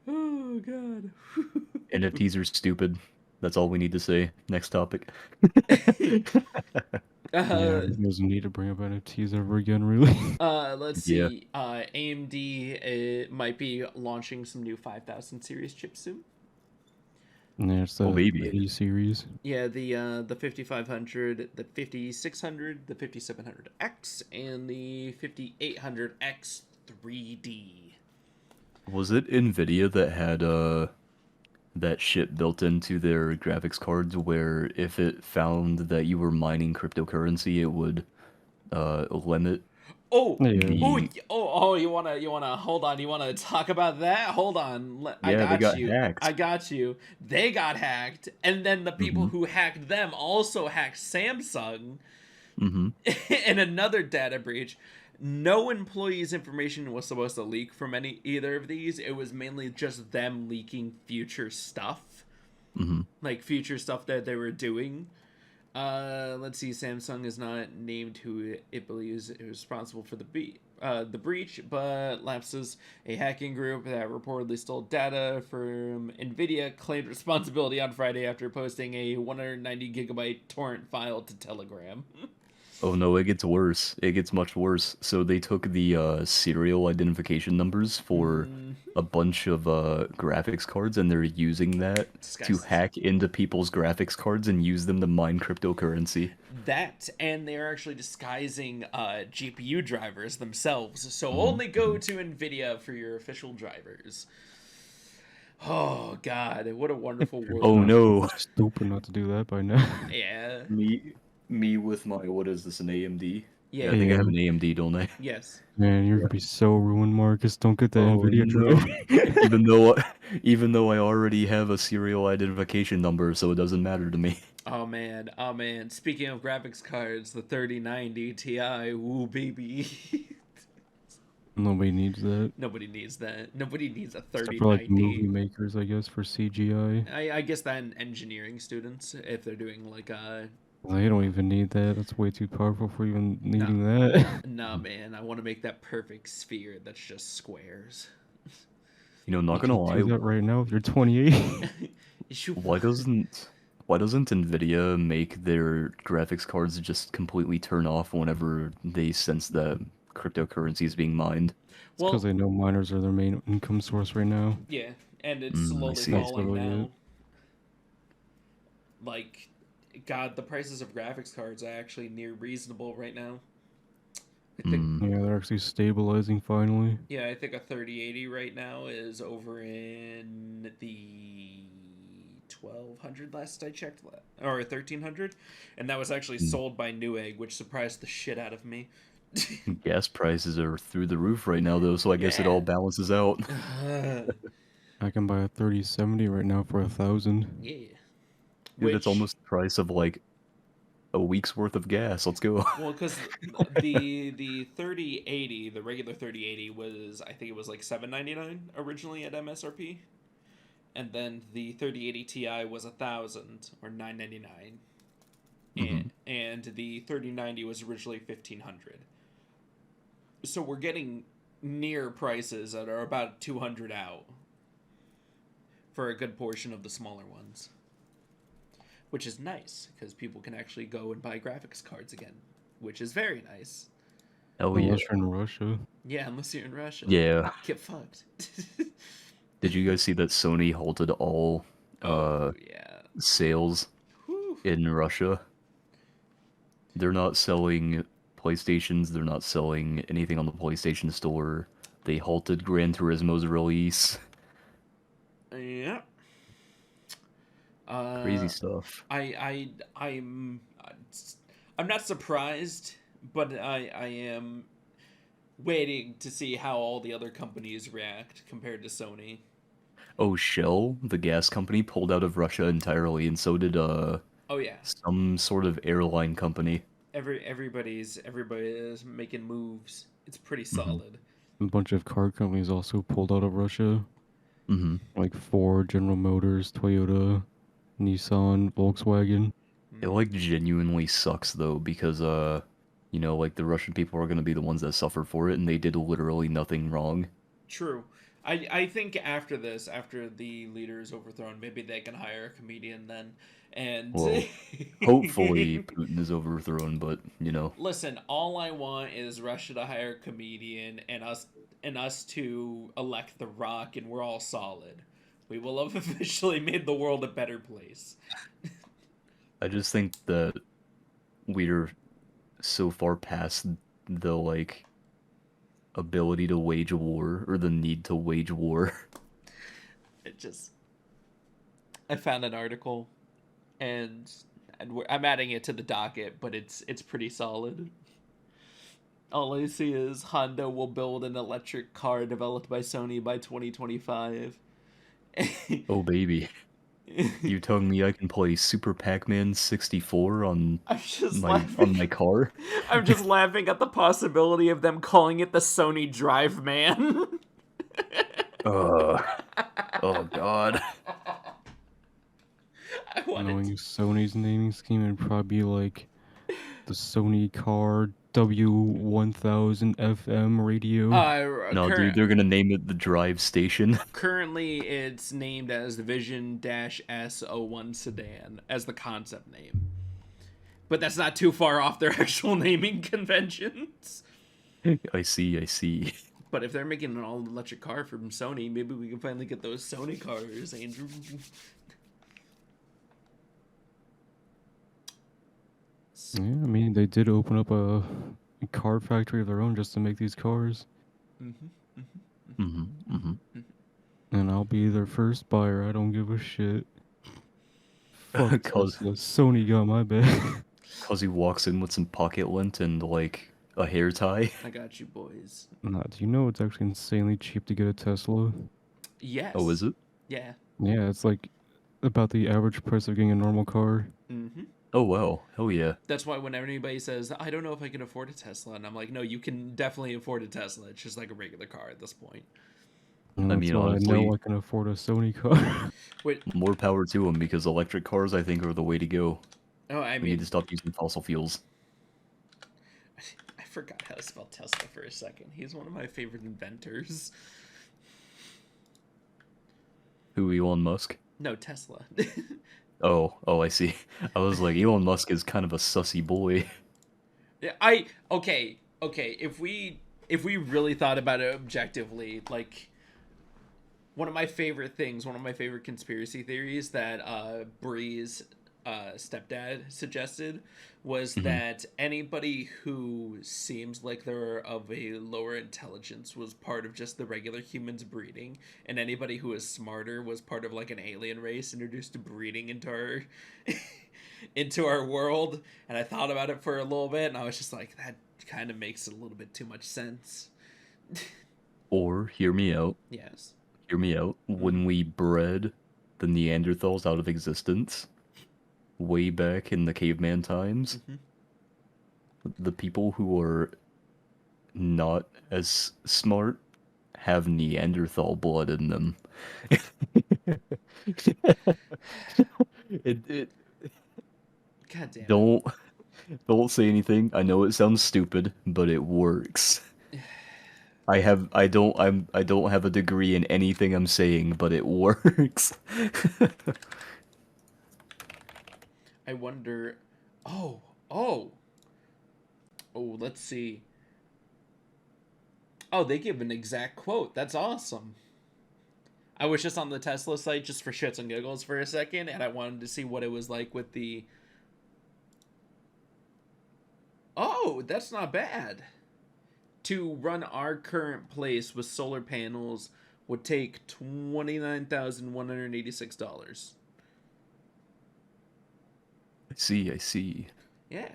Oh god. NFTs are stupid. That's all we need to say. Next topic. Yeah, there's no need to bring up NFTs ever again, really. Let's Yeah. see. AMD might be launching some new 5000 series chips soon. Yeah, it's Oh, the baby. A series. Yeah, the 5500, the 5600, the 5700X, and the 5800X 3D. Was it NVIDIA that had that shit built into their graphics cards where if it found that you were mining cryptocurrency, it would limit Oh, Yeah. the you wanna hold on? You wanna talk about that? Hold on, I Yeah, they got got you. hacked. I got you. They got hacked, and then the people Mhm. who hacked them also hacked Samsung Mhm. in another data breach. No employee's information was supposed to leak from either of these. It was mainly just them leaking future stuff, Mhm. like future stuff that they were doing. Let's see. Samsung is not named who it believes is responsible for the breach, but Lapsus, a hacking group that reportedly stole data from NVIDIA, claimed responsibility on Friday after posting a 190 gigabyte torrent file to Telegram. Oh no, it gets worse. It gets much worse. So they took the serial identification numbers for a bunch of graphics cards, and they're using that to Disgusting. hack into people's graphics cards and use them to mine cryptocurrency. That, and they're actually disguising GPU drivers themselves. So Mhm. only go to NVIDIA for your official drivers. Oh God, what a wonderful world. Oh no. Stupid not to do that by now. Yeah. Me with my, what is this, an AMD? Yeah. Yeah, I think I have Yeah. an AMD, don't I? Yes. Man, you're gonna be so ruined, Marcus. Don't get the Oh NVIDIA no. drive. even though I already have a serial identification number, so it doesn't matter to me. Oh man. Oh man. Speaking of graphics cards, the 3090 Ti. Ooh baby. Nobody needs that. Nobody needs that. Nobody needs a Except for like movie 3090. makers, I guess, for CGI. I guess that in engineering students, if they're doing like They don't even need that. That's way too powerful for even nah, needing that. nah man, I want to make that perfect sphere that's just squares. You know, not You gonna can lie, do that right now if you're 28. why doesn't Nvidia make their graphics cards just completely turn off whenever they sense that cryptocurrency is being mined? It's because Well, they know miners are their main income source right now. yeah, and it's I slowly see. That's falling literally now. it. Like, God, the prices of graphics cards are actually near reasonable right now. I think, Mm. Yeah, they're actually stabilizing finally. yeah, I think a 3080 right now is over in the 1200 last I checked, or 1300, and that was actually sold by Newegg, which surprised the shit out of me. Gas prices are through the roof right now, though, so I guess it all balances out. I can buy a 3070 right now for 1,000. Yeah. Dude, that's almost the price of, like, a week's worth of gas. Let's go. Well, because the 3080, the regular 3080 was, I think it was like $799 originally at MSRP, and then the 3080 Ti was 1,000 or $999, and the 3090 was originally 1,500. So we're getting near prices that are about 200 out for a good portion of the smaller ones, which is nice because people can actually go and buy graphics cards again, which is very nice. Oh, yeah. Unless you're in Russia. Yeah, unless you're in Russia. Yeah. Get fucked. Did you guys see that Sony halted all Yeah. sales Whew. in Russia? They're not selling PlayStations, they're not selling anything on the PlayStation Store. They halted Gran Turismo's release. Yeah. Crazy stuff. I'm not surprised, but I am waiting to see how all the other companies react compared to Sony. Oh, Shell, the gas company, pulled out of Russia entirely, and so did Oh yeah. some sort of airline company. Everybody's making moves. It's pretty solid. A bunch of car companies also pulled out of Russia. Mm-hmm. Like Ford, General Motors, Toyota, Nissan, Volkswagen. It like genuinely sucks though, because you know, like the Russian people are gonna be the ones that suffer for it, and they did literally nothing wrong. True. I think after this, after the leader is overthrown, maybe they can hire a comedian then. And Well, hopefully Putin is overthrown, but you know. listen, all I want is Russia to hire a comedian and us to elect The Rock, and we're all solid. We will have officially made the world a better place. I just think that we're so far past the like ability to wage a war or the need to wage war. I found an article, and I'm adding it to the docket, but it's pretty solid. All I see is Honda will build an electric car developed by Sony by 2025. Oh baby. You telling me I can play Super Pac-Man 64 on I'm just my laughing. car? I'm just laughing at the possibility of them calling it the Sony Drive Man. Oh god. I wanted Knowing Sony's naming scheme, it'd probably be like the Sony Car W1000 FM radio. No, dude, they're gonna name it the Drive Station. Currently, it's named as the Vision-S01 sedan as the concept name. But that's not too far off their actual naming conventions. I see. But if they're making an all-electric car from Sony, maybe we can finally get those Sony cars, Andrew. Yeah, I mean, they did open up a car factory of their own just to make these cars. And I'll be their first buyer. I don't give a shit. Fuck Tesla. Sony got my back. Cause he walks in with some pocket lint and like a hair tie. I got you, boys. Nah, do you know it's actually insanely cheap to get a Tesla? Yes. Oh, is it? Yeah. Yeah, it's like about the average price of getting a normal car. Oh wow, hell yeah. That's why whenever anybody says, I don't know if I can afford a Tesla, and I'm like, no, you can definitely afford a Tesla. It's just like a regular car at this point. And I that's mean, why honestly, I know I can afford a Sony car. Wait. More power to them, because electric cars, I think, are the way to go. Oh, I We mean, need to stop using fossil fuels. I forgot how to spell Tesla for a second. He's one of my favorite inventors. Who, Elon Musk? No, Tesla. Oh, I see. I was like, Elon Musk is kind of a sussy boy. Yeah, okay. If we really thought about it objectively, like one of my favorite conspiracy theories that Breeze stepdad suggested was Mhm. that anybody who seems like they're of a lower intelligence was part of just the regular humans breeding, and anybody who was smarter was part of like an alien race introduced to breeding into our into our world. And I thought about it for a little bit, and I was just like, that kind of makes a little bit too much sense. Or, hear me out, Yes. hear me out. When we bred the Neanderthals out of existence, way back in the caveman times, the people who are not as smart have Neanderthal blood in them. it God damn it. don't say anything. I know it sounds stupid, but it works. I don't have a degree in anything I'm saying, but it works. I wonder. Oh, oh, oh. Let's see. Oh, they give an exact quote. That's awesome. I was just on the Tesla site just for shits and giggles for a second, and I wanted to see what it was like with the. Oh, that's not bad. To run our current place with solar panels would take $29,186. I see. Yeah.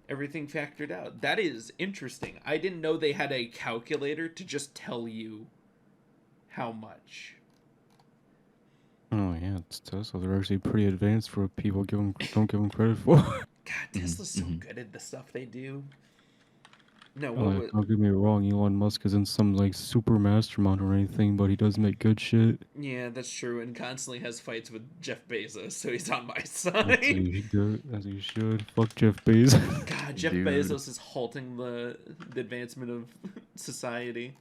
Everything factored out. That is interesting. I didn't know they had a calculator to just tell you how much. Oh yeah, it's Tesla. They're actually pretty advanced for what people don't give them credit for. God, Tesla's so good at the stuff they do. No, what Like, was. don't get me wrong, Elon Musk isn't some like super mastermind or anything, but he does make good shit. Yeah, that's true, and constantly has fights with Jeff Bezos, so he's on my As side. he should, as he should. Fuck Jeff Bezos. God, Jeff Dude. Bezos is halting the advancement of society.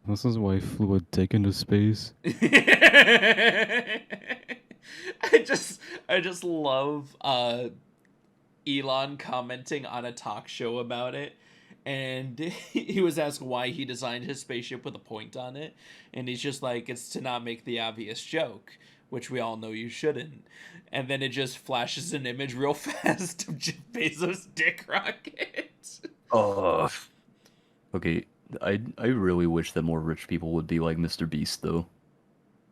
This is why he flew a dick into space. I just love Elon commenting on a talk show about it, and he was asked why he designed his spaceship with a point on it, and he's just like, it's to not make the obvious joke, which we all know you shouldn't. And then it just flashes an image real fast of Jeff Bezos' dick rocket. Oh. Okay, I really wish that more rich people would be like Mr. Beast, though.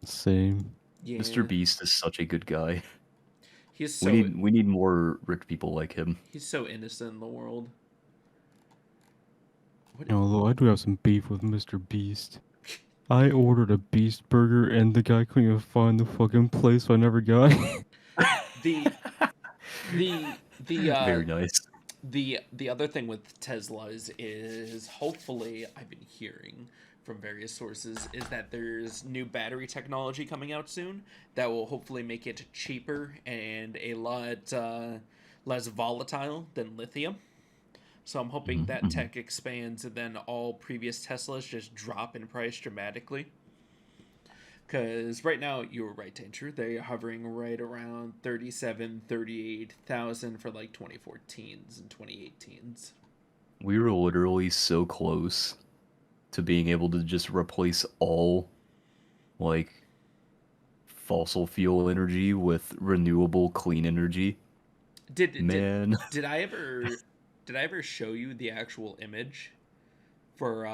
Same. Yeah, Mr. Beast is such a good guy. he's so We need more rich people like him. he's so innocent in the world. What? Although I do have some beef with Mr. Beast. I ordered a Beast Burger and the guy couldn't even find the fucking place, so I never got it. the the Very nice. the other thing with Teslas is hopefully I've been hearing from various sources is that there's new battery technology coming out soon that will hopefully make it cheaper and a lot less volatile than lithium. So I'm hoping that tech expands and then all previous Teslas just drop in price dramatically. Because right now, you were right to enter. They're hovering right around 37, 38,000 for like 2014s and 2018s. We were literally so close to being able to just replace all, like, fossil fuel energy with renewable clean energy. Man. Did I ever show you the actual image for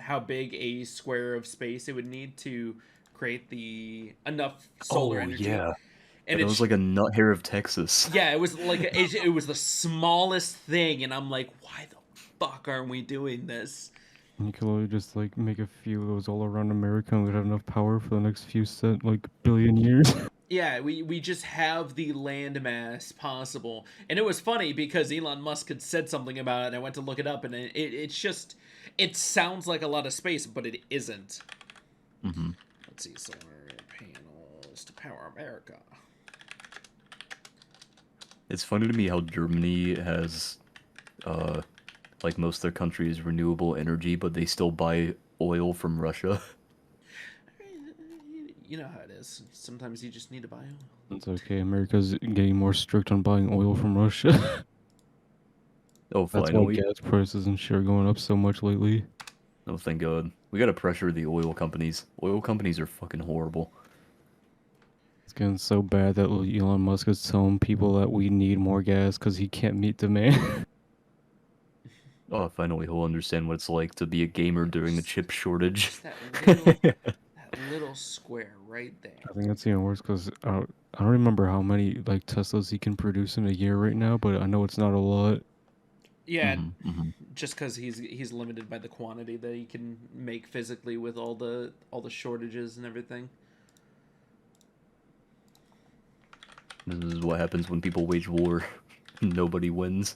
how big a square of space it would need to create the enough solar energy? Yeah. And it was like a nut hair of Texas. Yeah, it was like it was the smallest thing, and I'm like, why the fuck aren't we doing this? You could literally just like make a few of those all around America and we'd have enough power for the next few billion years. Yeah, we just have the landmass possible. And it was funny because Elon Musk had said something about it, and I went to look it up, and it's just, it sounds like a lot of space, but it isn't. Mm-hmm. Let's see, solar panels to power America. It's funny to me how Germany has, like most of their countries, renewable energy, but they still buy oil from Russia. You know how it is. Sometimes you just need to buy oil. It's okay, America's getting more strict on buying oil from Russia. Oh, That's why finally. gas prices and shit are going up so much lately. Oh, thank God. We gotta pressure the oil companies. Oil companies are fucking horrible. It's getting so bad that Elon Musk is telling people that we need more gas because he can't meet demand. Oh, finally he'll understand what it's like to be a gamer during the chip shortage. Just that little square right there. I think that's even worse because I don't remember how many like Teslas he can produce in a year right now, but I know it's not a lot. Yeah, Mhm. just because he's limited by the quantity that he can make physically with all the shortages and everything. This is what happens when people wage war. Nobody wins.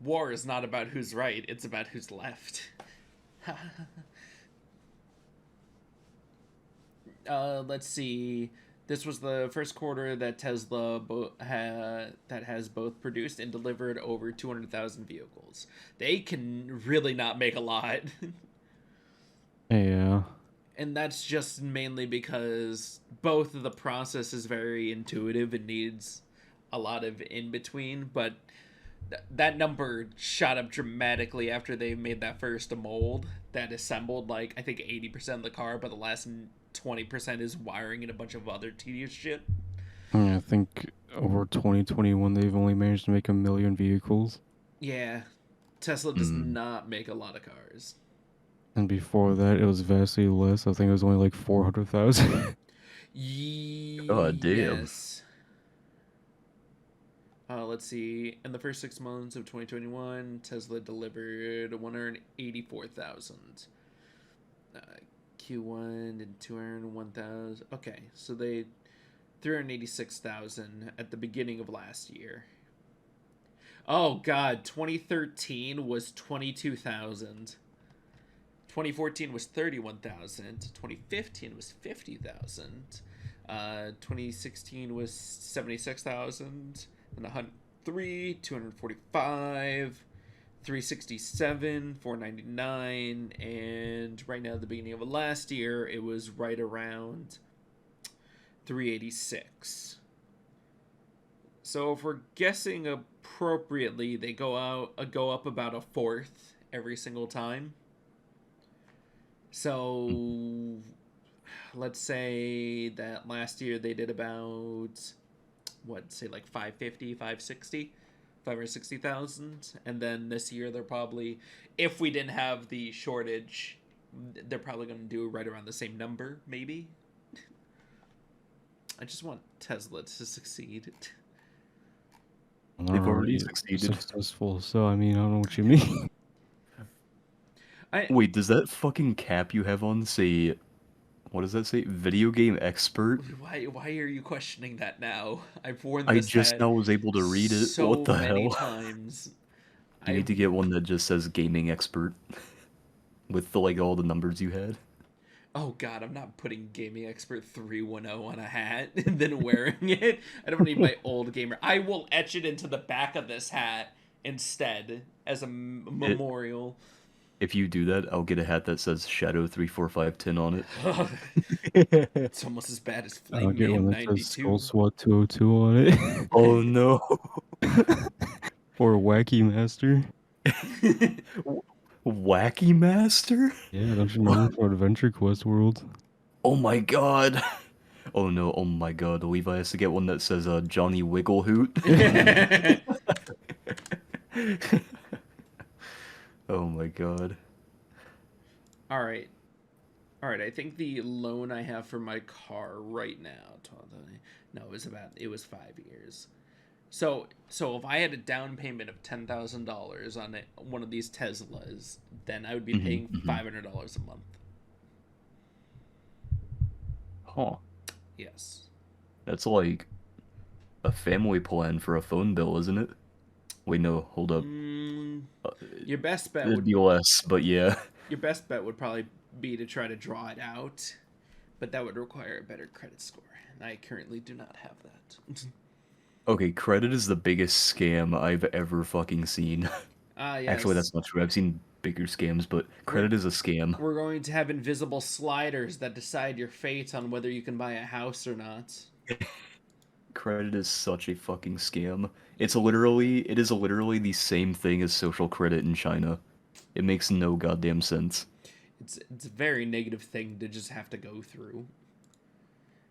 War is not about who's right; it's about who's left. Let's see. This was the first quarter that Tesla that has both produced and delivered over 200,000 vehicles. They can really not make a lot. Yeah. And that's just mainly because both of the process is very intuitive and needs a lot of in between, but that number shot up dramatically after they made that first mold that assembled like I think 80% of the car, but the last 20% is wiring and a bunch of other tedious shit. I think over 2021 they've only managed to make 1 million vehicles, Yeah, Tesla does not make a lot of cars. and before that it was vastly less. I think it was only like 400,000. God damn. Yes. Let's see. In the first 6 months of 2021, Tesla delivered 184,000. Q1 and 201,000. Okay, so they 386,000 at the beginning of last year. Oh God, 2013 was 22,000. 2014 was 31,000. 2015 was 50,000. 2016 was 76,000. And 103, 245, 367, 499, and right now at the beginning of last year it was right around 386. So if we're guessing appropriately, they go up about a fourth every single time. So let's say that last year they did about say like 550, 560, 560,000, and then this year they're probably, if we didn't have the shortage, they're probably going to do right around the same number, maybe. I just want Tesla to succeed. They've already Already succeeded. successful, so I mean I don't know what you mean. Wait, does that fucking cap you have on say, what does that say? Video game expert? Why are you questioning that now? I've worn I this just hat now was able to read it. so What the many hell? times. You need to get one that just says gaming expert with the, like all the numbers you had. Oh God, I'm not putting gaming expert 310 on a hat and then wearing it. I don't need my old gamer. I will etch it into the back of this hat instead as a memorial. If you do that, I'll get a hat that says Shadow 34510 on it. It's almost as bad as I'll Flame get one Man that says Skull 92. SWAT 202 on it. Oh no. Or Wacky Master. Wacky Master? Yeah, don't you remember from Adventure Quest World? Oh my god. Oh no, oh my god. Levi has to get one that says Johnny Wigglehoot. Oh my god. All right. All right, I think the loan I have for my car right now, no, it was 5 years. So if I had a down payment of $10,000 on one of these Teslas, then I would be paying $500 a month. Huh. Yes. That's like a family plan for a phone bill, isn't it? Wait, no, hold up. Your best bet It'd be less, but yeah. would probably be to try to draw it out, but that would require a better credit score, and I currently do not have that. Okay, credit is the biggest scam I've ever fucking seen. Yes. Actually, that's not true. I've seen bigger scams, but credit is a scam. We're going to have invisible sliders that decide your fate on whether you can buy a house or not. Credit is such a fucking scam. It is literally the same thing as social credit in China. It makes no goddamn sense. It's a very negative thing to just have to go through.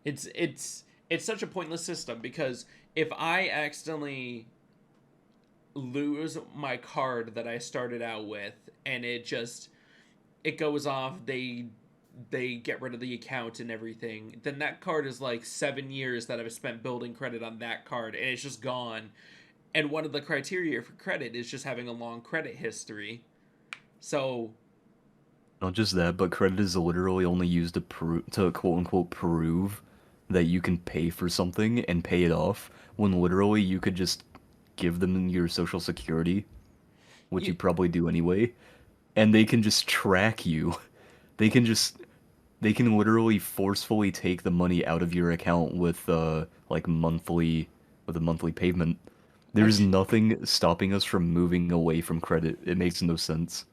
It's such a pointless system because if I accidentally lose my card that I started out with and it goes off, they get rid of the account and everything, then that card is like 7 years that I've spent building credit on that card and it's just gone. And one of the criteria for credit is just having a long credit history. So Not just that, but credit is literally only used to quote unquote prove that you can pay for something and pay it off, when literally you could just give them your social security, which you probably do anyway, and they can just track you. They can just they can literally forcefully take the money out of your account with like with a monthly payment. There's nothing stopping us from moving away from credit. It makes no sense.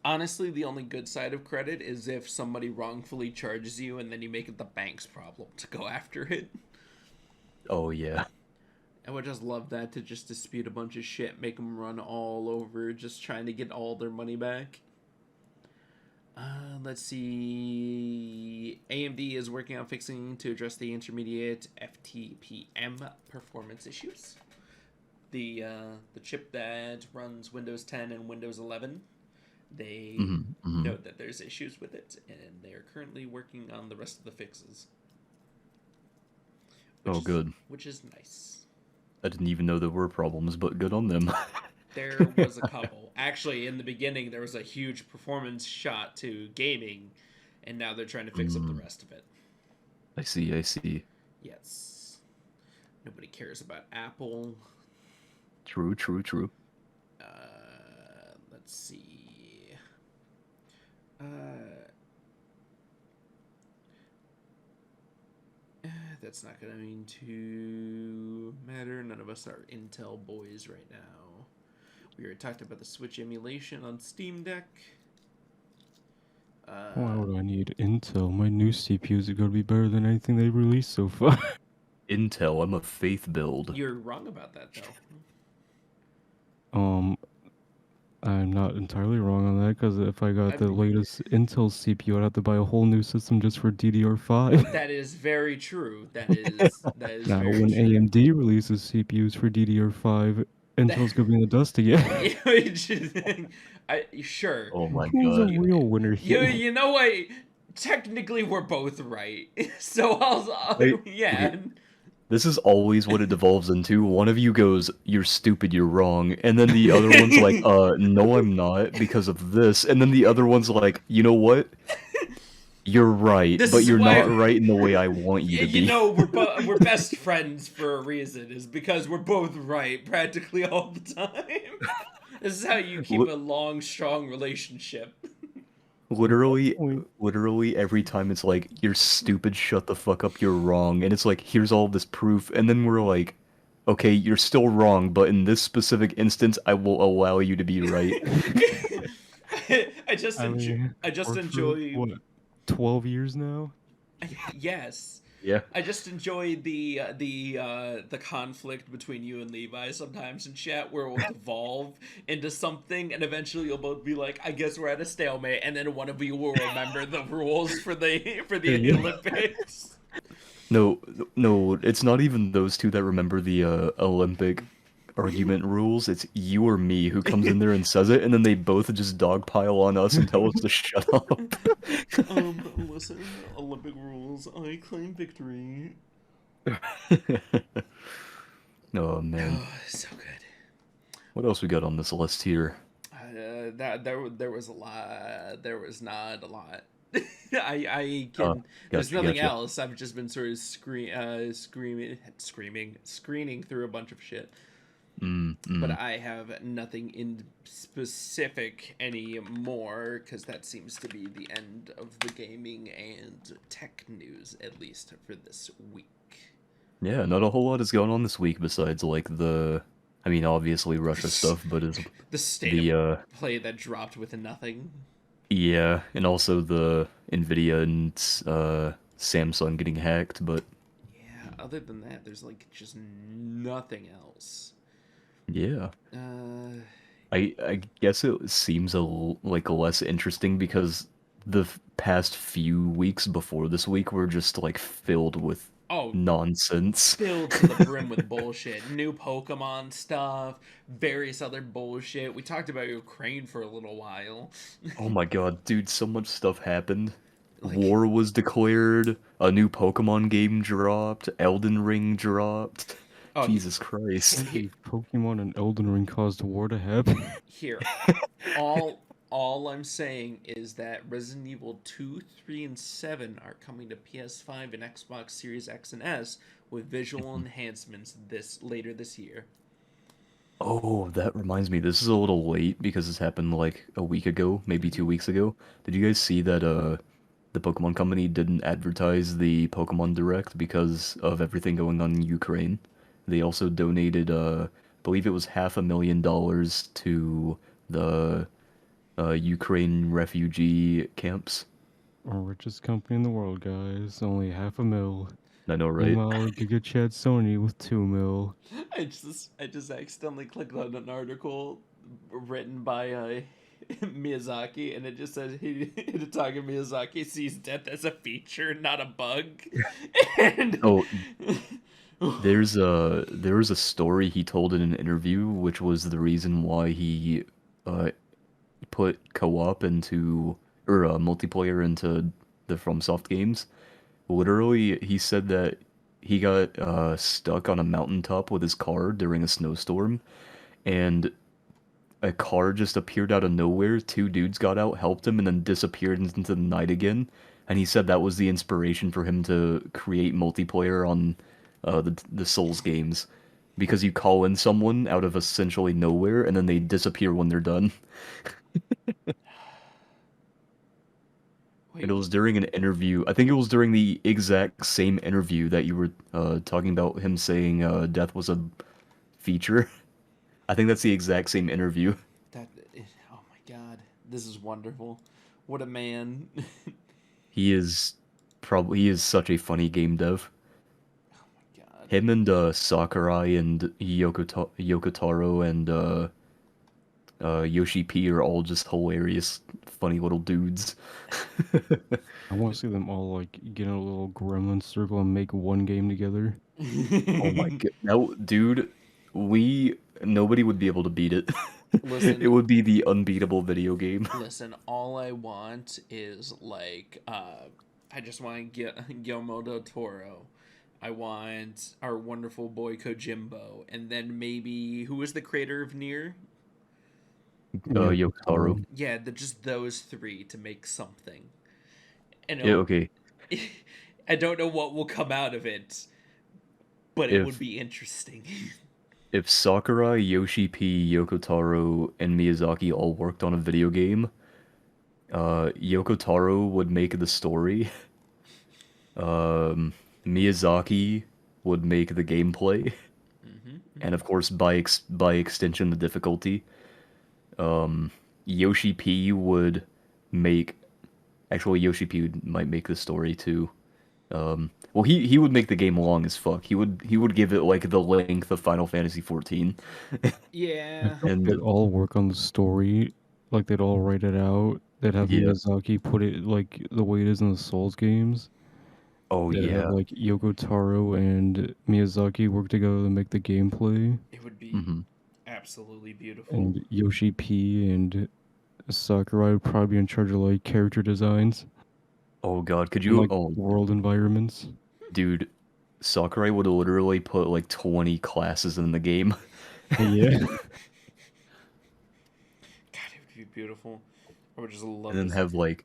honestly, the only good side of credit is if somebody wrongfully charges you and then you make it the bank's problem to go after it. Oh yeah. I would just love that, to just dispute a bunch of shit, make them run all over, just trying to get all their money back. Let's see. AMD is working on fixing to address the intermediate FTPM performance issues. The chip that runs Windows 10 and Windows 11. They note that there's issues with it, and they are currently working on the rest of the fixes. Good. Which is nice. I didn't even know there were problems, but good on them. There was a couple. Actually, in the beginning, there was a huge performance shot to gaming, and now they're trying to fix up the rest of it. I see. Yes. Nobody cares about Apple. True. Let's see. That's not going to matter. None of us are Intel boys right now. We already talked about the Switch emulation on Steam Deck. Why would I need Intel? My new CPUs are going to be better than anything they've released so far. Intel, I'm a faith build. You're wrong about that, though. I'm not entirely wrong on that, because if I got the latest Intel CPU, I'd have to buy a whole new system just for DDR5. That is very true. That is now, very when true. AMD releases CPUs for DDR5, Intel's gonna be in the dust again. Sure. Oh my Who's god. a real winner here? You know what? Technically, we're both right. So yeah. Okay. This is always what it devolves into. One of you goes, "You're stupid, you're wrong," and then the other one's like, no, I'm not, because of this," and then the other one's like, "You know what? You're right, but you're not right in the way I want you to be." You know, we're best friends for a reason, is because we're both right practically all the time. This is how you keep a long, strong relationship. Literally every time it's like, "You're stupid, shut the fuck up, you're wrong," and it's like, "Here's all this proof," and then we're like, "Okay, you're still wrong, but in this specific instance, I will allow you to be right." I just enjoy what, 12 years now? Yes. Yeah. I just enjoy the conflict between you and Levi sometimes in chat, where it will devolve into something, and eventually you'll both be like, "I guess we're at a stalemate," and then one of you will remember the rules for the Olympics. No, it's not even those two that remember the Olympic argument rules. It's you or me who comes in there and says it, and then they both just dogpile on us and tell us to shut up. Listen, Olympic rules, I claim victory. Oh man. Oh, so good. What else we got on this list here? There was a lot. There was not a lot. I can. There's nothing else. I've just been sort of screening through a bunch of shit. But I have nothing in specific anymore, because that seems to be the end of the gaming and tech news, at least for this week. Yeah, not a whole lot is going on this week besides like obviously Russia stuff, but is the state of play that dropped with nothing. Yeah, and also the Nvidia and Samsung getting hacked, but yeah, other than that, there's like just nothing else. Yeah. I guess it seems like less interesting because past few weeks before this week were just like filled with Oh, nonsense. filled to the brim with bullshit. New Pokemon stuff, various other bullshit. We talked about Ukraine for a little while. Oh my god, dude, so much stuff happened. Like, War was declared, a new Pokemon game dropped, Elden Ring dropped. oh, Jesus Christ. Can't believe Pokemon and Elden Ring caused war to happen. here, all all I'm saying is that Resident Evil 2, 3, and 7 are coming to PS5 and Xbox Series X and S with visual enhancements later this year. Oh, that reminds me, this is a little late because this happened like a week ago, maybe Mm-hmm. 2 weeks ago. Did you guys see that the Pokemon Company didn't advertise the Pokemon Direct because of everything going on in Ukraine? They also donated I believe it was $500,000 to the Ukraine refugee camps. Our richest company in the world, guys. Only half a mil. I know, right? Meanwhile, Giga Chad Sony with 2 mil. I just accidentally clicked on an article written by Miyazaki, and it just says Hidetaka Miyazaki sees death as a feature, not a bug. And Oh, there was a story he told in an interview, which was the reason why he uh put co-op into or multiplayer into the FromSoft games. Literally, he said that he got stuck on a mountaintop with his car during a snowstorm, and a car just appeared out of nowhere. Two dudes got out, helped him, and then disappeared into the night again. And he said that was the inspiration for him to create multiplayer on the Souls games, because you call in someone out of essentially nowhere, and then they disappear when they're done. wait, And it was during an interview. I think it was during the exact same interview that you were talking about him saying death was a feature. I think that's the exact same interview. that oh my god, this is wonderful. What a man. He is such a funny game dev. God. Him and Sakurai and Yoko Taro and Yoshi P are all just hilarious, funny little dudes. I want to see them all like get in a little gremlin circle and make one game together. Oh my god, no, dude, we nobody would be able to beat it. It Listen, would be the unbeatable video game. listen, all I want is like I just want to get Guillermo del Toro. I want our wonderful boy Kojimbo, and then maybe who is the creator of Nier? Yeah, Yoko Taro. Taro. Yeah, just those three to make something. And Yeah, okay. I don't know what will come out of it, but it would If be interesting. if Sakurai, Yoshi P, Yoko Taro, and Miyazaki all worked on a video game, Yoko Taro would make the story. Um, Miyazaki would make the gameplay, and of course, by extension, the difficulty. Yoshi P would make. Actually, Yoshi P might make the story too. Well, he would make the game long as fuck. He would give it like the length of Final Fantasy 14, I Yeah. feel like they'd and all work on the story, like they'd all write it out. They'd have yeah. Miyazaki put it like the way it is in the Souls games. Oh They'd have yeah. like Yoko Taro and Miyazaki work together to make the gameplay, It would be hmm absolutely beautiful. and Yoshi P and Sakurai would probably be in charge of like character designs Oh god, could and you? like Oh, world environments. dude, Sakurai would literally put like 20 classes in the game, Yeah. God, it would be beautiful. I would just love and then this. have like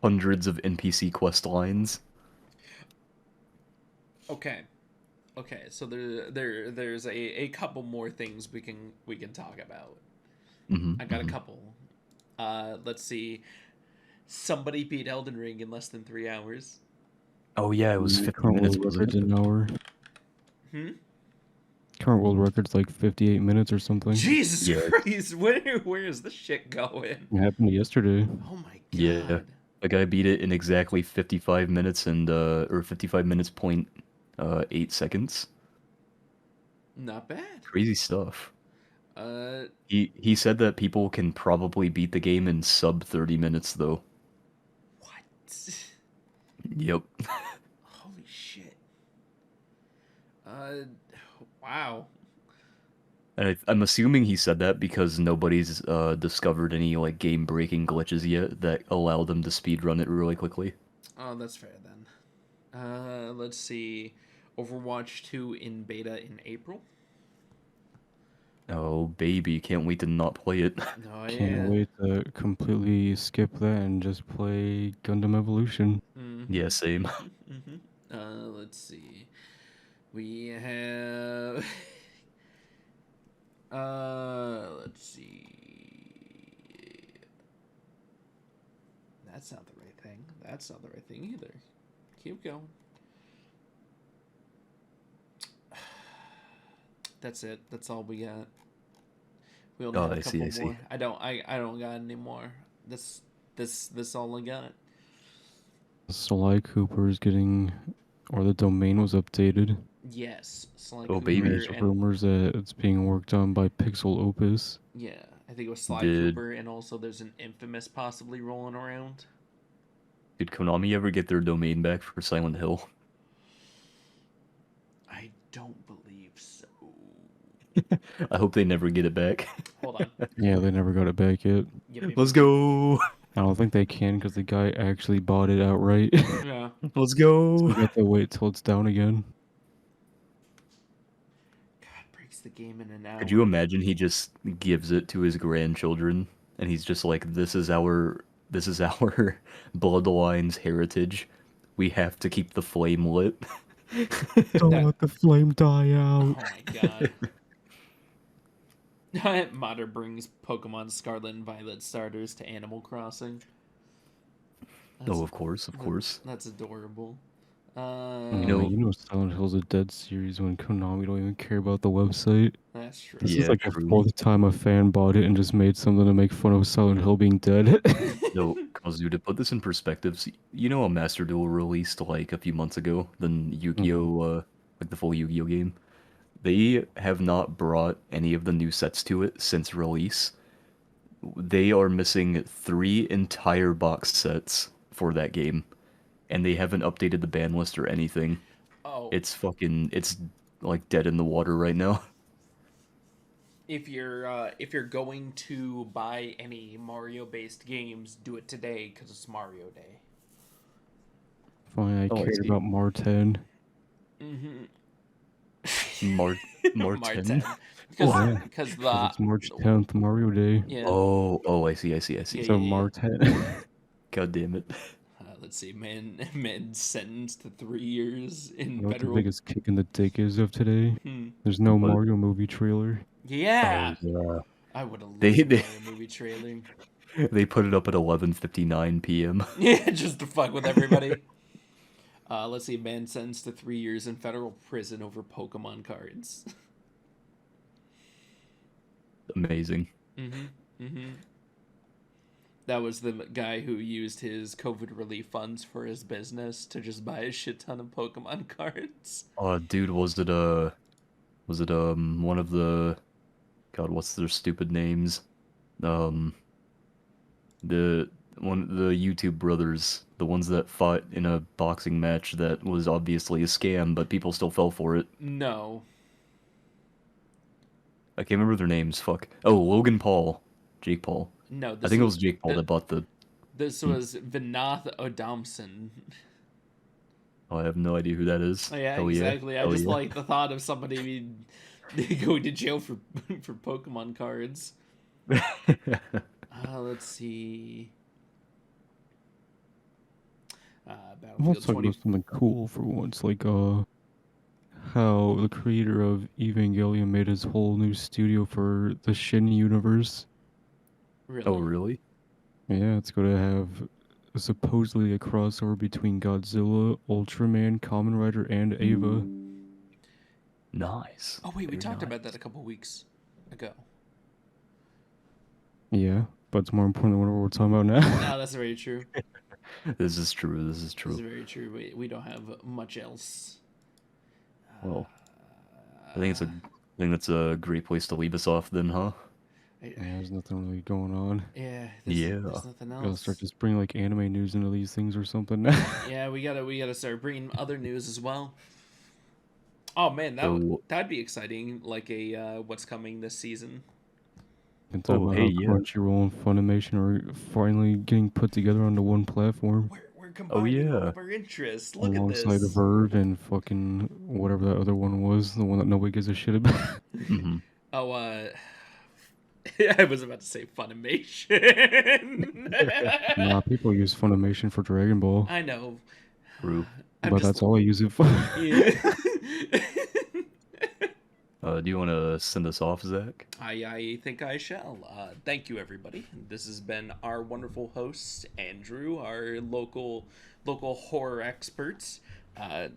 hundreds of NPC quest lines. Okay. Okay, so there's a couple more things we can talk about. I got a Hmm. couple. Let's see. Somebody beat Elden Ring in less than 3 hours. Oh yeah, it was 50 Current minutes, world wasn't record's it? an hour. Hmm? Current world record's like 58 minutes or something. Jesus Yeah, Christ, where is this shit going? It happened yesterday. Oh my yeah. god. The guy beat it in exactly 55 minutes and or 55 minutes point 8 seconds. Not bad. Crazy stuff. Uh He said that people can probably beat the game in sub 30 minutes though. Yep. Holy shit. Wow. And I'm assuming he said that because nobody's discovered any like game-breaking glitches yet that allow them to speedrun it really quickly. Oh, that's fair then. Let's see. Overwatch 2 in beta in April. Oh baby, can't wait to not play it. Oh Can't yeah. wait to completely skip that and just play Gundam Evolution. Yeah, same. Let's see. We have. Let's see. That's not the right thing. That's not the right thing either. Keep going. That's it. That's all we got. We only Oh, have a I see, couple I see. more. I don't got any more. This all I got. Sly Cooper is getting, or the domain was updated. Yes, Sly Oh, Cooper baby. There's and rumors that it's being worked on by Pixel Opus. yeah, I think it was Sly Did Cooper and also there's an Infamous possibly rolling around. did Konami ever get their domain back for Silent Hill? I don't believe so. I hope they never get it back. Hold on. Yeah, they never got it back yet. Yep. Let's go. I don't think they can because the guy actually bought it outright. Yeah. Let's go. We got to wait till it's down again. God, breaks the game in an hour. Could you imagine he just gives it to his grandchildren and he's just like, this is our bloodline's heritage. We have to keep the flame lit. Don't That- let the flame die Oh out. my god. Modder brings Pokemon Scarlet and Violet starters to Animal Crossing. Oh, of course, of course. That's adorable. know- You know Silent Hill's a dead series when Konami don't even care about the website. That's true. This Yeah, is like true. the fourth time a fan bought it and just made something to make fun of Silent Hill being dead. No, Kazu, to put this in perspective, you know a Master Duel released like a few months ago, then Yu-Gi-Oh, like the full Yu-Gi-Oh game. They have not brought any of the new sets to it since release. They are missing 3 entire box sets for that game, and they haven't updated the ban list or anything. Oh, It's like dead in the water right now. if you're going to buy any Mario-based games, do it today because it's Mario Day. Fine, I Oh, I cared see. about Marten. Martin. Martin. Yeah, Because it's March 10th, Mario Day. yeah. Oh, I see. Yeah, So Marten. God damn it. Let's see, man sentenced to 3 years in You know what the federal. biggest kick in the dick is of today? Hmm. There's no What? Mario movie trailer. Yeah, Oh, yeah. I would have loved They- a they- Mario movie trailer. They put it up at 11:59 p.m. Yeah, just to fuck with everybody. Let's see, man sentenced to 3 years in federal prison over Pokemon cards. Amazing. That was the guy who used his COVID relief funds for his business to just buy a shit ton of Pokemon cards. Oh, dude, was it one of the, God, what's their stupid names? The YouTube brothers, the ones that fought in a boxing match that was obviously a scam, but people still fell for it. No. I can't remember their names. Fuck. Oh, Logan Paul, Jake Paul. No, I think it was Jake Paul th- that bought the. This was Vinath Odamson. Oh, I have no idea who that is. Oh, yeah, Hell exactly. I Hell just yeah. like the thought of somebody going to jail for for Pokemon cards. Let's see. I'm also Battlefield talking 20. about something cool for once, like how the creator of Evangelion made his whole new studio for the Shin universe. Really? Oh, really? Yeah, it's going to have supposedly a crossover between Godzilla, Ultraman, Kamen Rider, and Ava. Nice. Oh wait, we Very talked about nice. that a couple weeks ago. Yeah, but it's more important than what we're talking about now. No, that's very true. This is true. This is This is true. very true. We don't have much else. Well, I think that's a great place to leave us off then, huh? I- Yeah, there's nothing really going on. Yeah, Yeah. there's nothing Gotta else. start just bringing like anime news into these things or something. Yeah, we gotta start bringing other news as well. Oh man, So, that'd be exciting. Like a what's coming this season. And talk oh about hey, how yeah. Crunchyroll and Funimation are finally getting put together onto one platform We're Oh combining all yeah. of our interests. Look at alongside this. Verve and fucking whatever that other one was, the one that nobody gives a shit about. Mm-hmm. Oh, I was about to say Funimation. Nah, people use Funimation for Dragon Ball, I know. True. I'm but just. that's all I use it for. Yeah. Do you want to send us off, Zach? I think I shall. Thank you, everybody. This has been our wonderful host, Andrew, our local horror expert. Uh,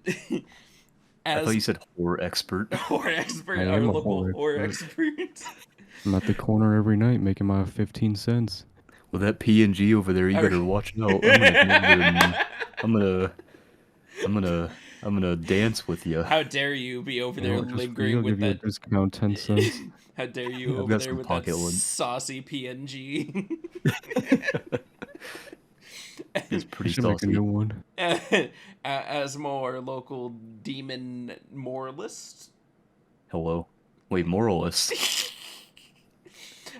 I thought as you said horror expert. horror expert, I our am a local horror horror expert. expert. I'm at the corner every night making my 15 cents. Well, that PNG over there, you better watch out. I'm gonna come over and I'm gonna, I'm gonna, I'm gonna dance with you. How dare you be over You there know, just for you, lingering I'll with give you a that? discount 10 cents. How dare you I've over got there some with that pocket lint. saucy PNG? It's I pretty should make a saucy. new one. As more local demon moralist. Hello. Wait, moralist.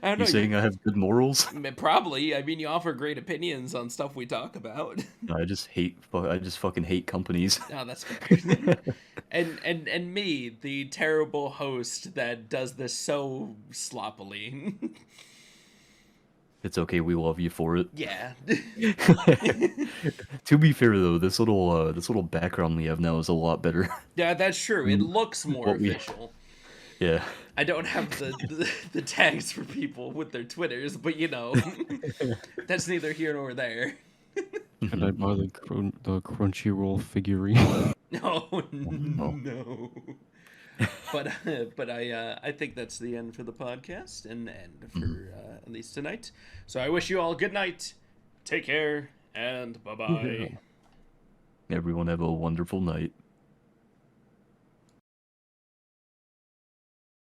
I don't You know. saying I have good morals? Probably. I mean, you offer great opinions on stuff we talk about. No, I just fucking hate companies. No, that's fair. and me, the terrible host that does this so sloppily. It's okay, we love you for it. Yeah. To be fair though, this little background we have now is a lot better. Yeah, that's true. It looks more What we- official. Yeah. I don't have the tags for people with their Twitters, but you know, that's neither here nor there. And I buy the Crunchyroll figurine. No, no. no. But I think that's the end for the podcast and for at least tonight. So I wish you all good night. Take care and bye bye. Everyone have a wonderful night.